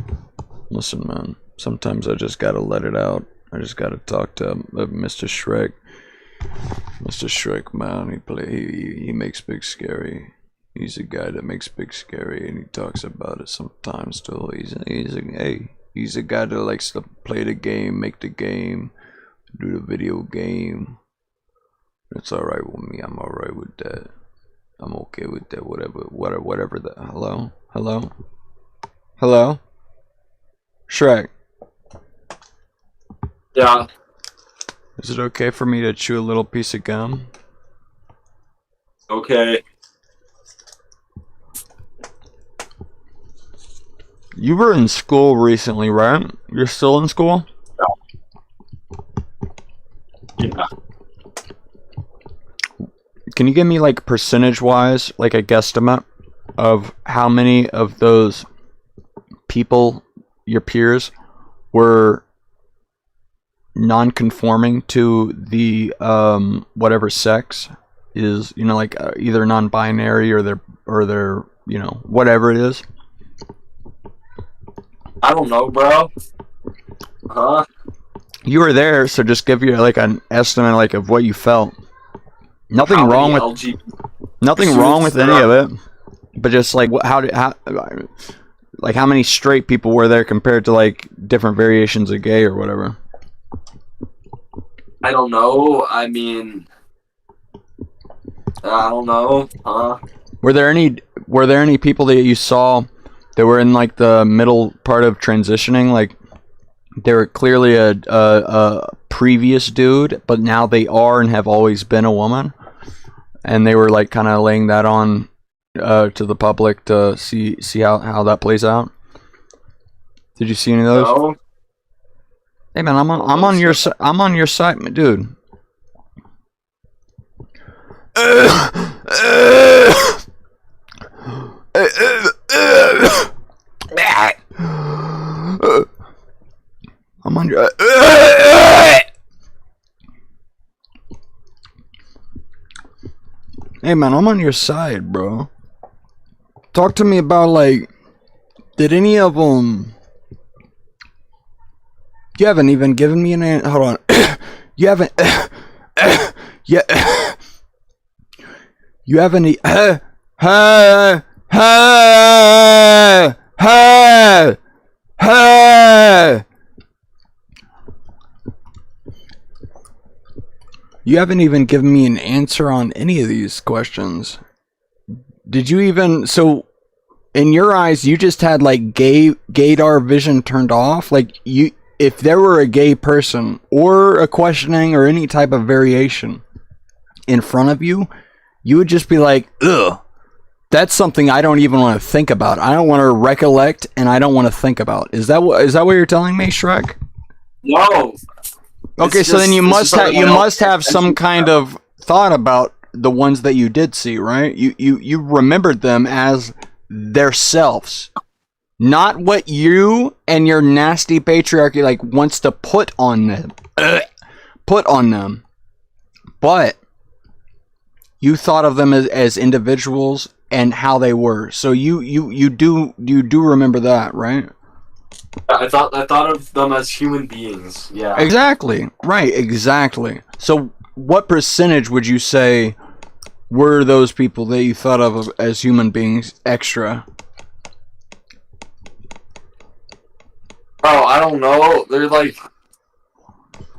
Listen, man. Sometimes I just gotta let it out. I just gotta talk to Mr. Shrek. Mr. Shrek, man, he makes Big Scary. He's a guy that makes Big Scary, and he talks about it sometimes too. He's a guy that likes to play the game, make the game, do the video game. It's all right with me. I'm all right with that. I'm okay with that. Whatever. That. Hello. Shrek. Yeah. Is it okay for me to chew a little piece of gum? Okay. You were in school recently, right? You're still in school? Yeah. Can you give me percentage-wise, a guesstimate of how many of those people, your peers, were non-conforming to the whatever sex is, either non-binary or they're whatever it is? I don't know, bro. Huh? You were there, so just give you an estimate of what you felt. Nothing wrong with any of it, but just how many straight people were there compared to different variations of gay or whatever? I don't know. I mean, I don't know. Huh? Were there any people that you saw that were in the middle part of transitioning? They were clearly a previous dude, but now they are and have always been a woman, and they were kind of laying that on to the public to see how that plays out. Did you see any of those? No. Hey man, I'm on your side, dude. I'm on your. Hey man, I'm on your side, bro. Talk to me about did any of them? You haven't even given me an answer. Hold on. You haven't. Yeah. You haven't. You haven't even given me an answer on any of these questions. Did you even so? In your eyes, you just had like gaydar vision turned off. Like you, if there were a gay person or a questioning or any type of variation in front of you, you would just be like, ugh. That's something I don't even want to think about. I don't want to recollect, and I don't want to think about. Is that what you're telling me, Shrek? No. Okay, so then you must have some kind of thought about the ones that you did see, right? You remembered them as their selves, not what you and your nasty patriarchy like wants to put on them. But you thought of them as individuals and how they were. So you do remember that, right? I thought of them as human beings. Yeah. Exactly. Right, exactly. So what percentage would you say were those people that you thought of as human beings extra? Oh, I don't know. They're like,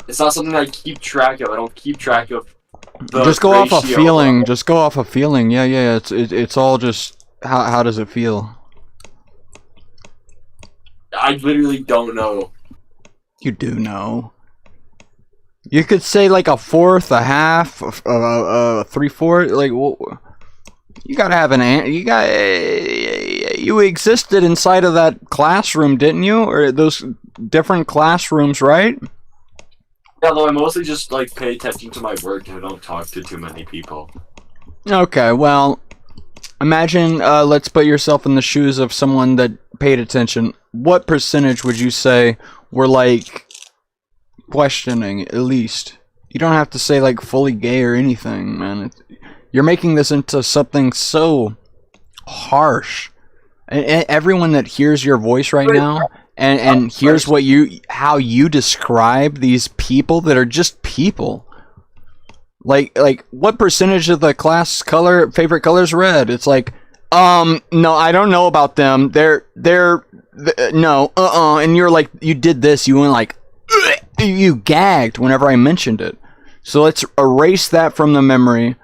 it's not something I keep track of. I don't keep track of the Just go off a ratio. feeling. Just go off a feeling. Yeah. It's all just how does it feel? I literally don't know. You do know. You could say like a fourth, a half, a three-fourth. Like, you gotta have you existed inside of that classroom, didn't you? Or those different classrooms, right? Yeah, though I mostly just like pay attention to my work and I don't talk to too many people. Okay, well, imagine. Let's put yourself in the shoes of someone that paid attention. What percentage would you say were like questioning, at least? You don't have to say like fully gay or anything, man. You're making this into something so harsh, and everyone that hears your voice right now and hears how you describe these people that are just people. Like what percentage of the class favorite color is red? It's like, no, I don't know about them. No, and you're like, you did this, you went like, you gagged whenever I mentioned it. So let's erase that from the memory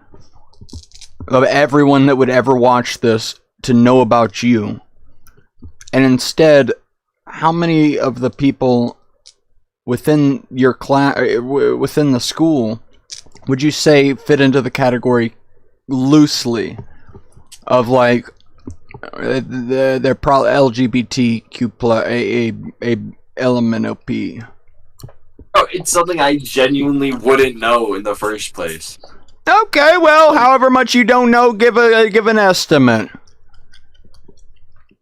of everyone that would ever watch this to know about you. And instead, how many of the people within your class, within the school, would you say fit into the category loosely of like they're probably LGBTQ plus a LMNOP? Oh, it's something I genuinely wouldn't know in the first place. Okay, well, however much you don't know, give an estimate.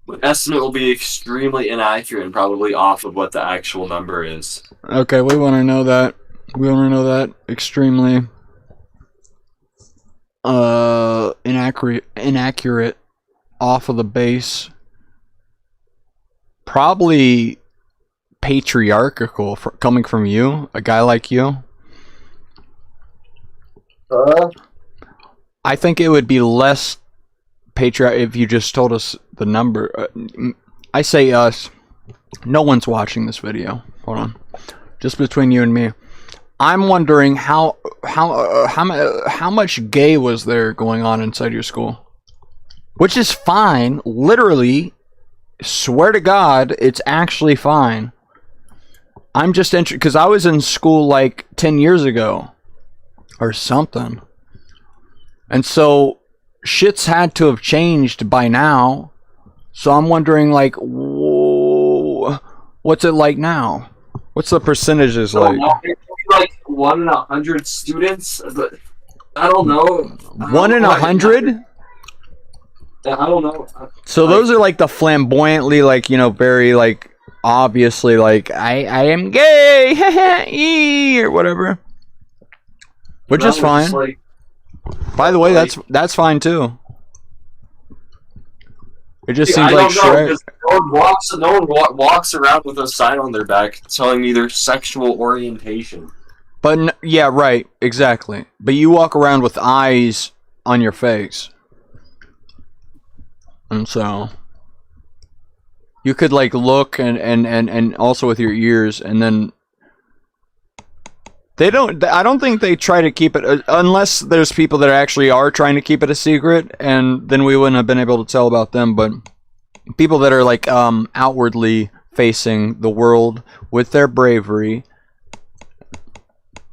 An estimate will be extremely inaccurate and probably off of what the actual number is. Okay, we want to know that. We want to know that extremely inaccurate off of the base. Probably patriarchal coming from you, a guy like you. I think it would be less patriarchal if you just told us the number. I say us. No one's watching this video. Hold on. Just between you and me. I'm wondering how much gay was there going on inside your school? Which is fine. Literally, swear to God, it's actually fine. I'm just interested because I was in school like 10 years ago or something. And so shit's had to have changed by now. So I'm wondering, like, what's it like now? What's the percentages like? Like 1 in 100 students, but I don't know. 1 in 100? I don't know. So those are like the flamboyantly, like, you know, very like obviously like I am gay, or whatever, which is fine. Like, by the way, that's fine too. It just seems I like don't know, no one walks around with a sign on their back telling me their sexual orientation. But yeah, right, exactly. But you walk around with eyes on your face, and so you could like look and also with your ears, and then They don't. I don't think they try to keep it unless there's people that actually are trying to keep it a secret, and then we wouldn't have been able to tell about them. But people that are like outwardly facing the world with their bravery,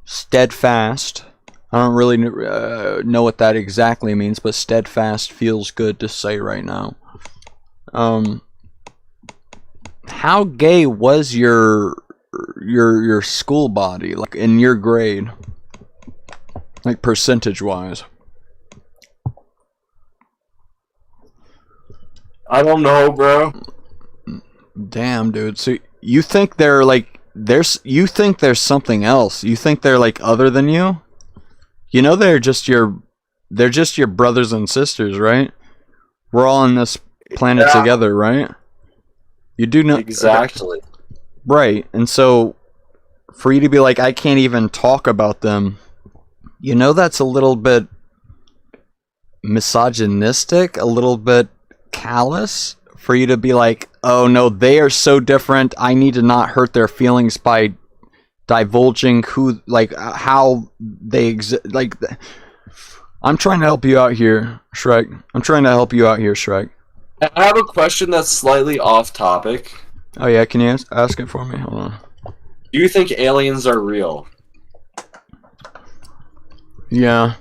steadfast. I don't really know what that exactly means, but steadfast feels good to say right now. How gay was your school body, like in your grade, like percentage wise? I don't know, bro. Damn, dude. So you think they're like you think there's something else? You think they're like other than you? You know they're just your brothers and sisters, right? We're all on this planet together, right? You do know exactly. Right. And so for you to be like, I can't even talk about them, you know, that's a little bit misogynistic, a little bit callous for you to be like, oh no, they are so different, I need to not hurt their feelings by divulging who, like, how they exist. Like, I'm trying to help you out here, Shrek. I have a question that's slightly off topic. Oh yeah, can you ask it for me? Hold on. Do you think aliens are real? Yeah.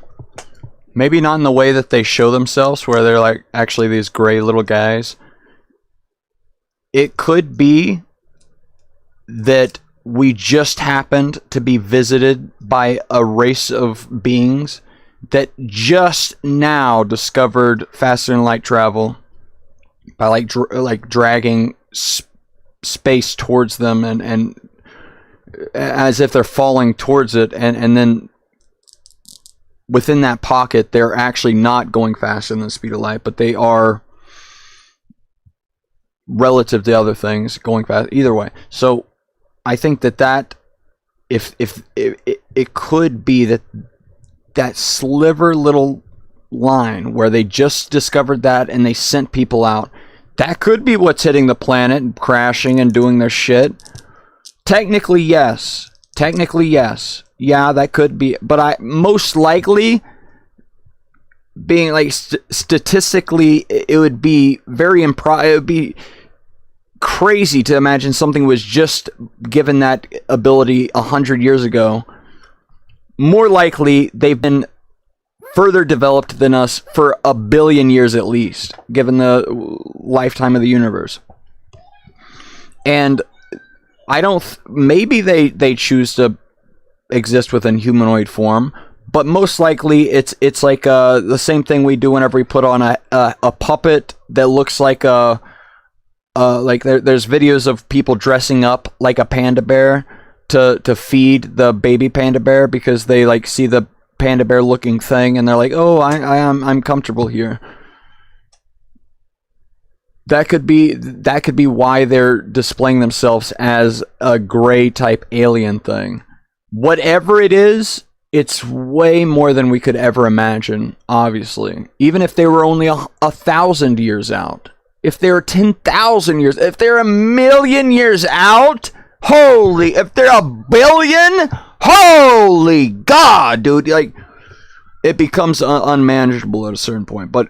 Maybe not in the way that they show themselves, where they're like actually these gray little guys. It could be that we just happened to be visited by a race of beings that just now discovered faster than light travel by like dragging space towards them, and as if they're falling towards it, and then within that pocket they're actually not going faster than the speed of light, but they are, relative to other things, going fast either way. So I think that if it could be that sliver little line where they just discovered that and they sent people out, that could be what's hitting the planet and crashing and doing their shit. Technically yes, yeah, that could be, but I most likely, being like statistically, it would be very it would be crazy to imagine something was just given that ability 100 years ago. More likely they've been further developed than us for 1 billion years at least, given the lifetime of the universe. And I don't maybe they choose to exist within humanoid form, but most likely it's like the same thing we do whenever we put on a puppet that looks like a like there's videos of people dressing up like a panda bear to feed the baby panda bear, because they like see the panda bear looking thing and they're like, oh, I'm comfortable here. That could be why they're displaying themselves as a gray type alien thing. Whatever it is, it's way more than we could ever imagine, obviously. Even if they were only 1,000 years out. If they were 10,000 years, if they're 1,000,000 years out, if they're 1 billion, holy God, dude, like, it becomes unmanageable at a certain point. But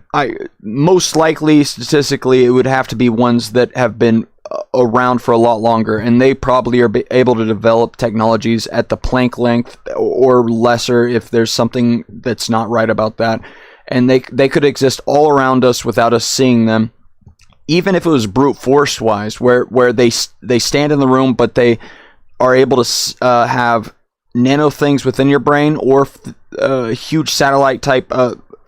most likely, statistically, it would have to be ones that have been around for a lot longer, and they probably are able to develop technologies at the Planck length or lesser if there's something that's not right about that. And they could exist all around us without us seeing them. Even if it was brute force wise, where they stand in the room, but they are able to have nano things within your brain, or huge satellite type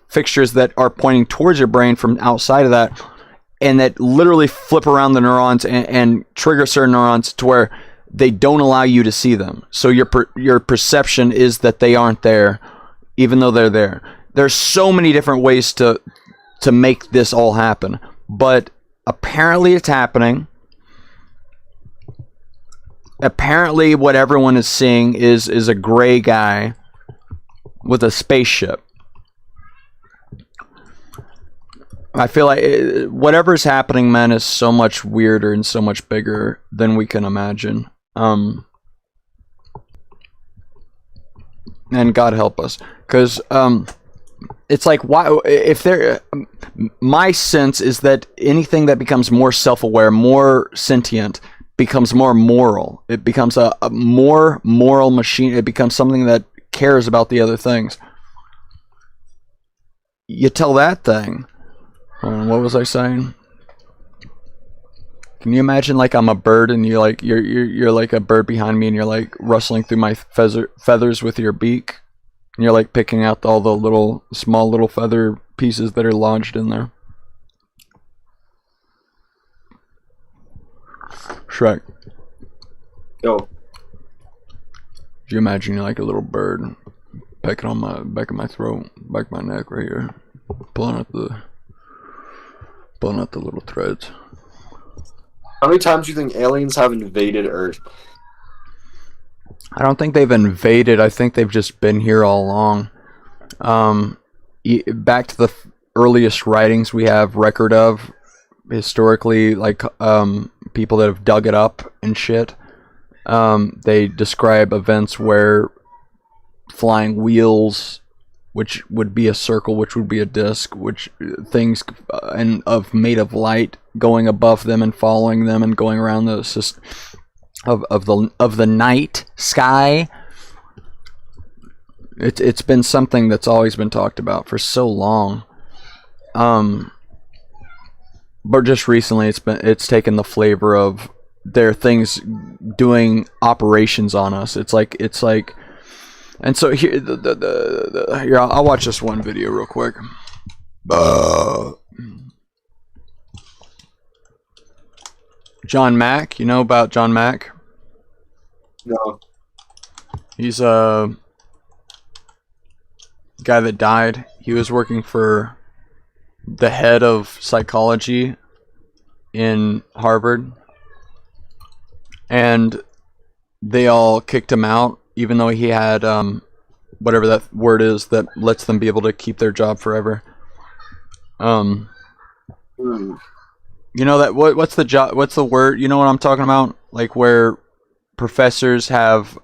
fixtures that are pointing towards your brain from outside of that, and that literally flip around the neurons and trigger certain neurons to where they don't allow you to see them. So your perception is that they aren't there, even though they're there. There's so many different ways to make this all happen, but apparently it's happening. Apparently what everyone is seeing is a gray guy with a spaceship. I feel like whatever's happening, man, is so much weirder and so much bigger than we can imagine. and God help us, because it's like, why, if there, my sense is that anything that becomes more self-aware, more sentient, becomes more moral. It becomes a more moral machine. It becomes something that cares about the other things. You tell that thing. Hold on, what was I saying? Can you imagine, like, I'm a bird and you like you're like a bird behind me and you're like rustling through my feathers with your beak, and you're like picking out all the small little feather pieces that are lodged in there. Shrek. Yo. Do you imagine you're like a little bird pecking on my back of my throat, back of my neck right here, pulling out the little threads? How many times do you think aliens have invaded Earth? I don't think they've invaded. I think they've just been here all along. Back to the earliest writings we have record of, historically, like people that have dug it up and shit. They describe events where flying wheels, which would be a circle, which would be a disc, which things made of light going above them and following them and going around the system of the night sky. It's been something that's always been talked about for so long. But just recently it's taken the flavor of their things doing operations on us. It's like, and so here, here, I'll watch this one video real quick. John Mack, you know about John Mack? No. He's a guy that died. He was working for the head of psychology in Harvard, and they all kicked him out, even though he had whatever that word is that lets them be able to keep their job forever. You know that what's the job? What's the word? You know what I'm talking about? Like where professors have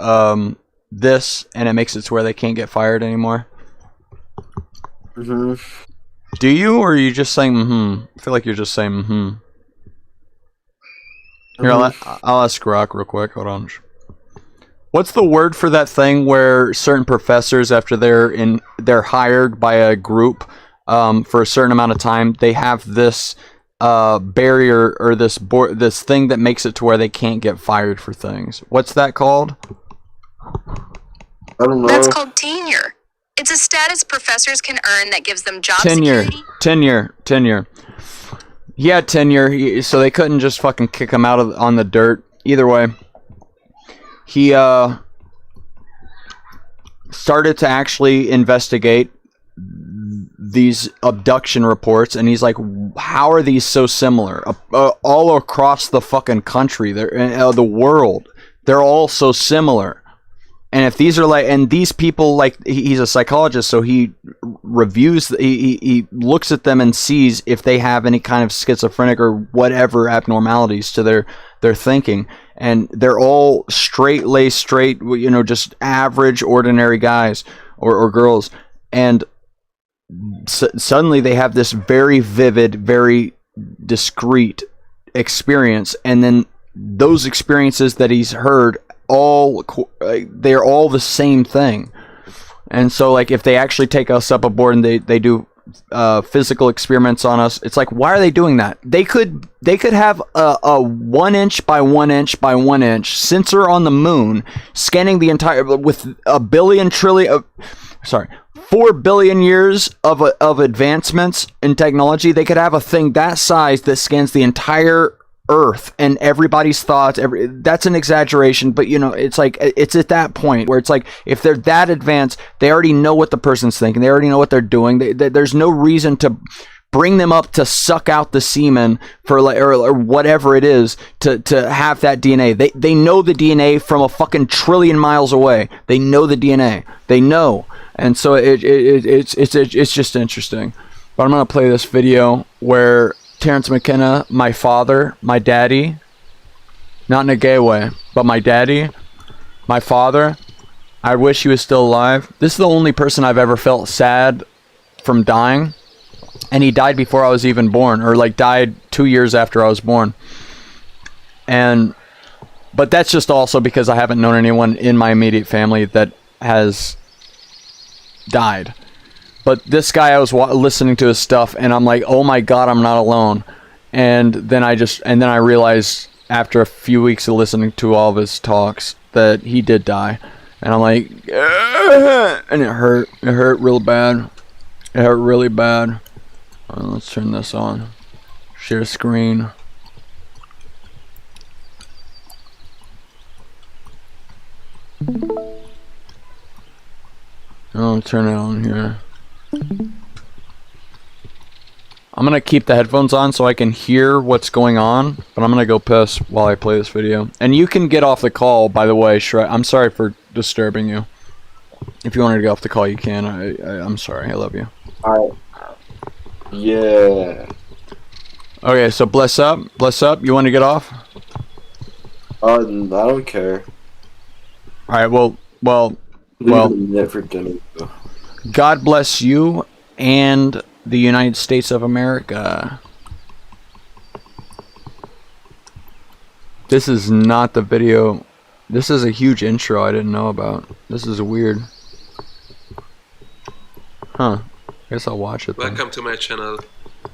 this, and it makes it to where they can't get fired anymore. Mm-hmm. Do you, or are you just saying mm-hmm? I feel like you're just saying mm-hmm. Here, I'll ask Rock real quick. Hold on. What's the word for that thing where certain professors, after they're hired by a group for a certain amount of time, they have this barrier or this thing that makes it to where they can't get fired for things? What's that called? I don't know. That's called tenure. It's a status professors can earn that gives them job Tenure. security. Tenure. He had tenure, so they couldn't just fucking kick him out on the dirt. Either way, he started to actually investigate these abduction reports, and he's like, how are these so similar? All across the fucking country, the world, they're all so similar. And if these are like, and these people, like, he's a psychologist, so he reviews, he looks at them and sees if they have any kind of schizophrenic or whatever abnormalities to their thinking. And they're all straight-laced, just average, ordinary guys or girls. And suddenly they have this very vivid, very discrete experience. And then those experiences that he's heard, they're all the same thing. And so, like, if they actually take us up aboard and they do physical experiments on us, it's like, why are they doing that? They could have a 1 inch by 1 inch by 1 inch sensor on the moon scanning the entire, with 4 billion years of advancements in technology. They could have a thing that size that scans the entire Earth and everybody's thoughts. That's an exaggeration, but it's like, it's at that point where it's like, if they're that advanced, they already know what the person's thinking. They already know what they're doing. There's no reason to bring them up to suck out the semen for, like, or whatever it is to have that DNA. They know the DNA from a fucking trillion miles away. They know the DNA. They know. And so it's just interesting. But I'm gonna play this video where Terrence McKenna, my father, my daddy, not in a gay way, but my daddy, my father, I wish he was still alive. This is the only person I've ever felt sad from dying. And he died before I was even born, or like died 2 years after I was born. But that's just also because I haven't known anyone in my immediate family that has died. But this guy, I was listening to his stuff, and I'm like, oh my god, I'm not alone. And then I realized after a few weeks of listening to all of his talks that he did die. And I'm like, and it hurt. It hurt real bad. It hurt really bad. Let's turn this on. Share screen. I'll turn it on here. I'm gonna keep the headphones on so I can hear what's going on, but I'm gonna go piss while I play this video. And you can get off the call, by the way, Shrek. I'm sorry for disturbing you. If you wanted to get off the call, you can. I'm sorry. I love you. Alright. Yeah. Okay, so bless up. Bless up. You want to get off? I don't care. Alright, well. Never gonna go. God bless you and the United States of America. This is not the video. This is a huge intro I didn't know about. This is weird. Huh. Guess I'll watch it then. Welcome to my channel.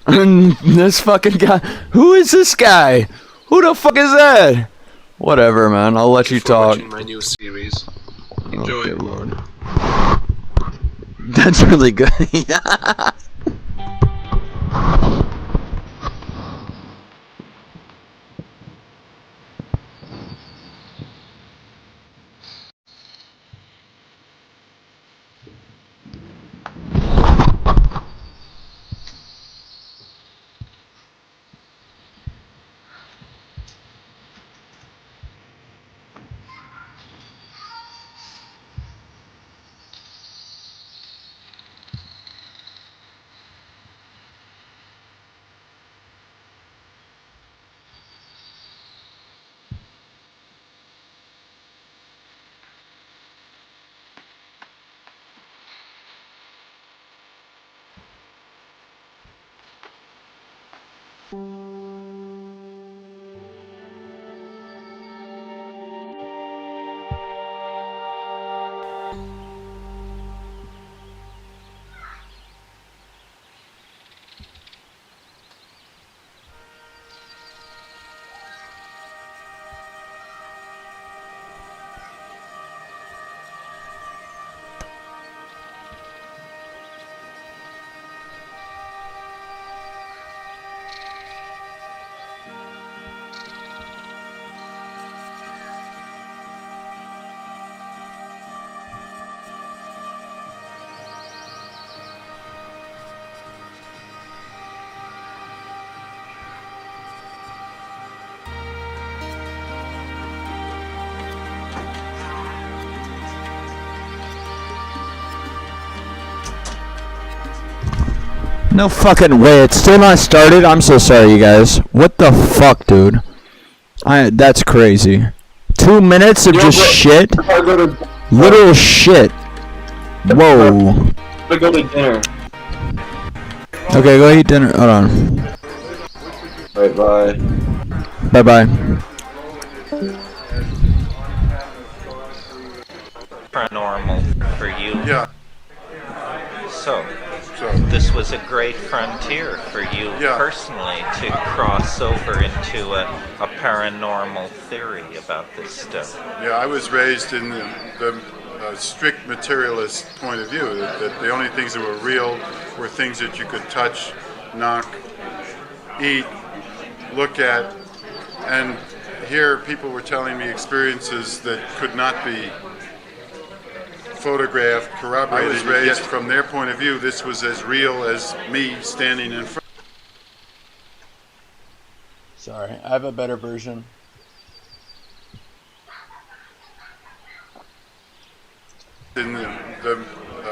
This fucking guy. Who is this guy? Who the fuck is that? Whatever, man. I'll let you talk. Watching my new series. Enjoy. Okay, Lord. That's really good. No fucking way, it's still not started? I'm so sorry, you guys. What the fuck, dude? That's crazy. 2 minutes of just shit? Literal shit. Whoa. I go to dinner. Okay, go eat dinner. Hold on. Alright, bye. Bye-bye. Paranormal for you. Yeah. So, this was a great frontier for you personally to cross over into a paranormal theory about this stuff. Yeah, I was raised in the strict materialist point of view, that the only things that were real were things that you could touch, knock, eat, look at, and here people were telling me experiences that could not be photographed, corroborated. I was raised from their point of view. This was as real as me standing in front. Sorry, I have a better version. In the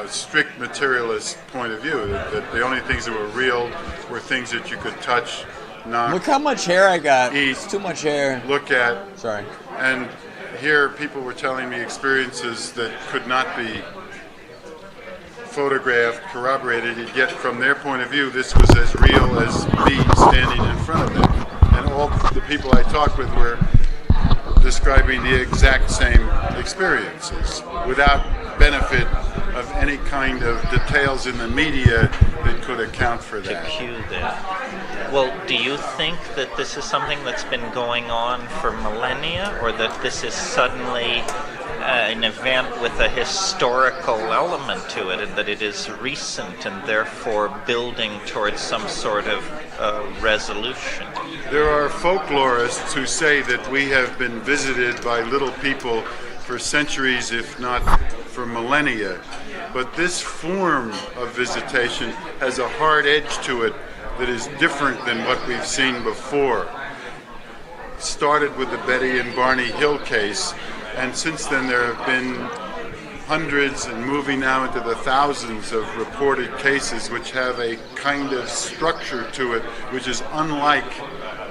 strict materialist point of view, that the only things that were real were things that you could touch, knock. Look how much hair I got. Eat. It's too much hair. Look at. Sorry. And here people were telling me experiences that could not be photographed, corroborated, yet from their point of view, this was as real as me standing in front of them. And all the people I talked with were describing the exact same experiences without benefit of any kind of details in the media that could account for that. To cue that. Well, do you think that this is something that's been going on for millennia, or that this is suddenly an event with a historical element to it, and that it is recent and therefore building towards some sort of resolution? There are folklorists who say that we have been visited by little people for centuries, if not for millennia. But this form of visitation has a hard edge to it that is different than what we've seen before. It started with the Betty and Barney Hill case, and since then there have been hundreds and moving now into the thousands of reported cases which have a kind of structure to it which is unlike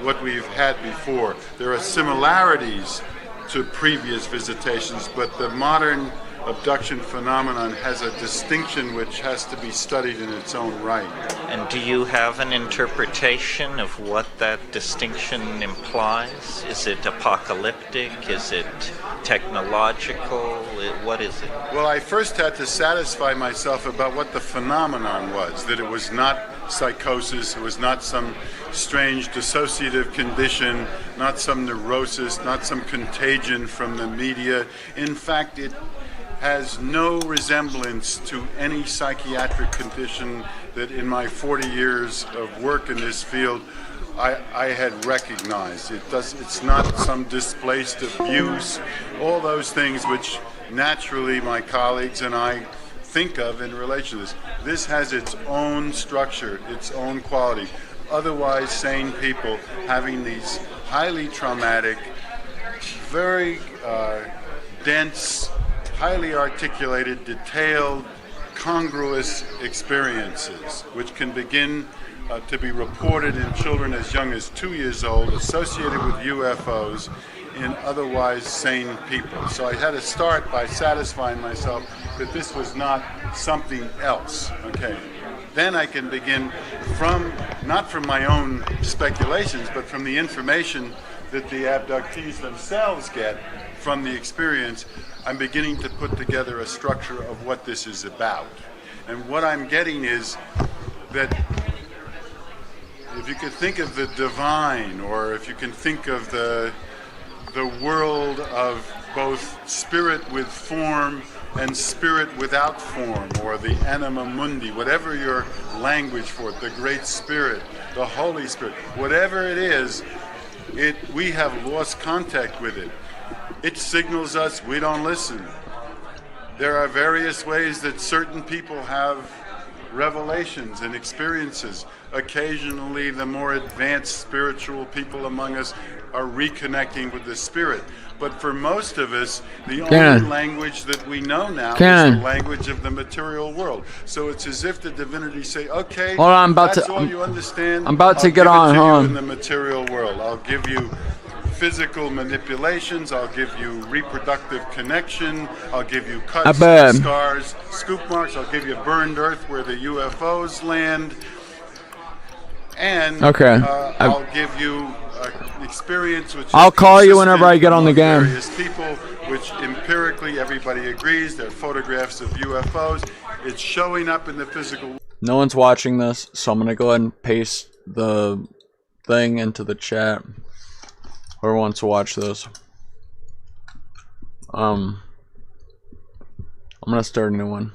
what we've had before. There are similarities to previous visitations, but the modern abduction phenomenon has a distinction which has to be studied in its own right. And do you have an interpretation of what that distinction implies? Is it apocalyptic? Is it technological? What is it? Well, I first had to satisfy myself about what the phenomenon was, that it was not psychosis, it was not some strange dissociative condition, not some neurosis, not some contagion from the media. In fact, it has no resemblance to any psychiatric condition that in my 40 years of work in this field I had recognized. It's not some displaced abuse, all those things which naturally my colleagues and I think of in relation to this. This has its own structure, its own quality. Otherwise sane people having these highly traumatic, very dense, highly articulated, detailed, congruous experiences, which can begin to be reported in children as young as 2 years old, associated with UFOs in otherwise sane people. So I had to start by satisfying myself that this was not something else. Okay. Then I can begin not from my own speculations, but from the information that the abductees themselves get from the experience. I'm beginning to put together a structure of what this is about. And what I'm getting is that if you could think of the divine, or if you can think of the world of both spirit with form and spirit without form, or the anima mundi, whatever your language for it, the Great Spirit, the Holy Spirit, whatever it is, we have lost contact with it. It signals us we don't listen. There are various ways that certain people have revelations and experiences. Occasionally, the more advanced spiritual people among us are reconnecting with the spirit. But for most of us, the only language that we know now is the language of the material world. So it's as if the divinity say, okay, hold on, that's all you understand. I'm about to get on. Hold on. In the material world, I'll give you physical manipulations, I'll give you reproductive connection, I'll give you cuts, scars, scoop marks, I'll give you burned earth where the UFOs land, and I'll give you experience which I'll call you whenever I get on the game. Various people, which empirically everybody agrees, they're photographs of UFOs. It's showing up in the physical world. No one's watching this, so I'm gonna go ahead and paste the thing into the chat. Whoever wants to watch this. I'm gonna start a new one.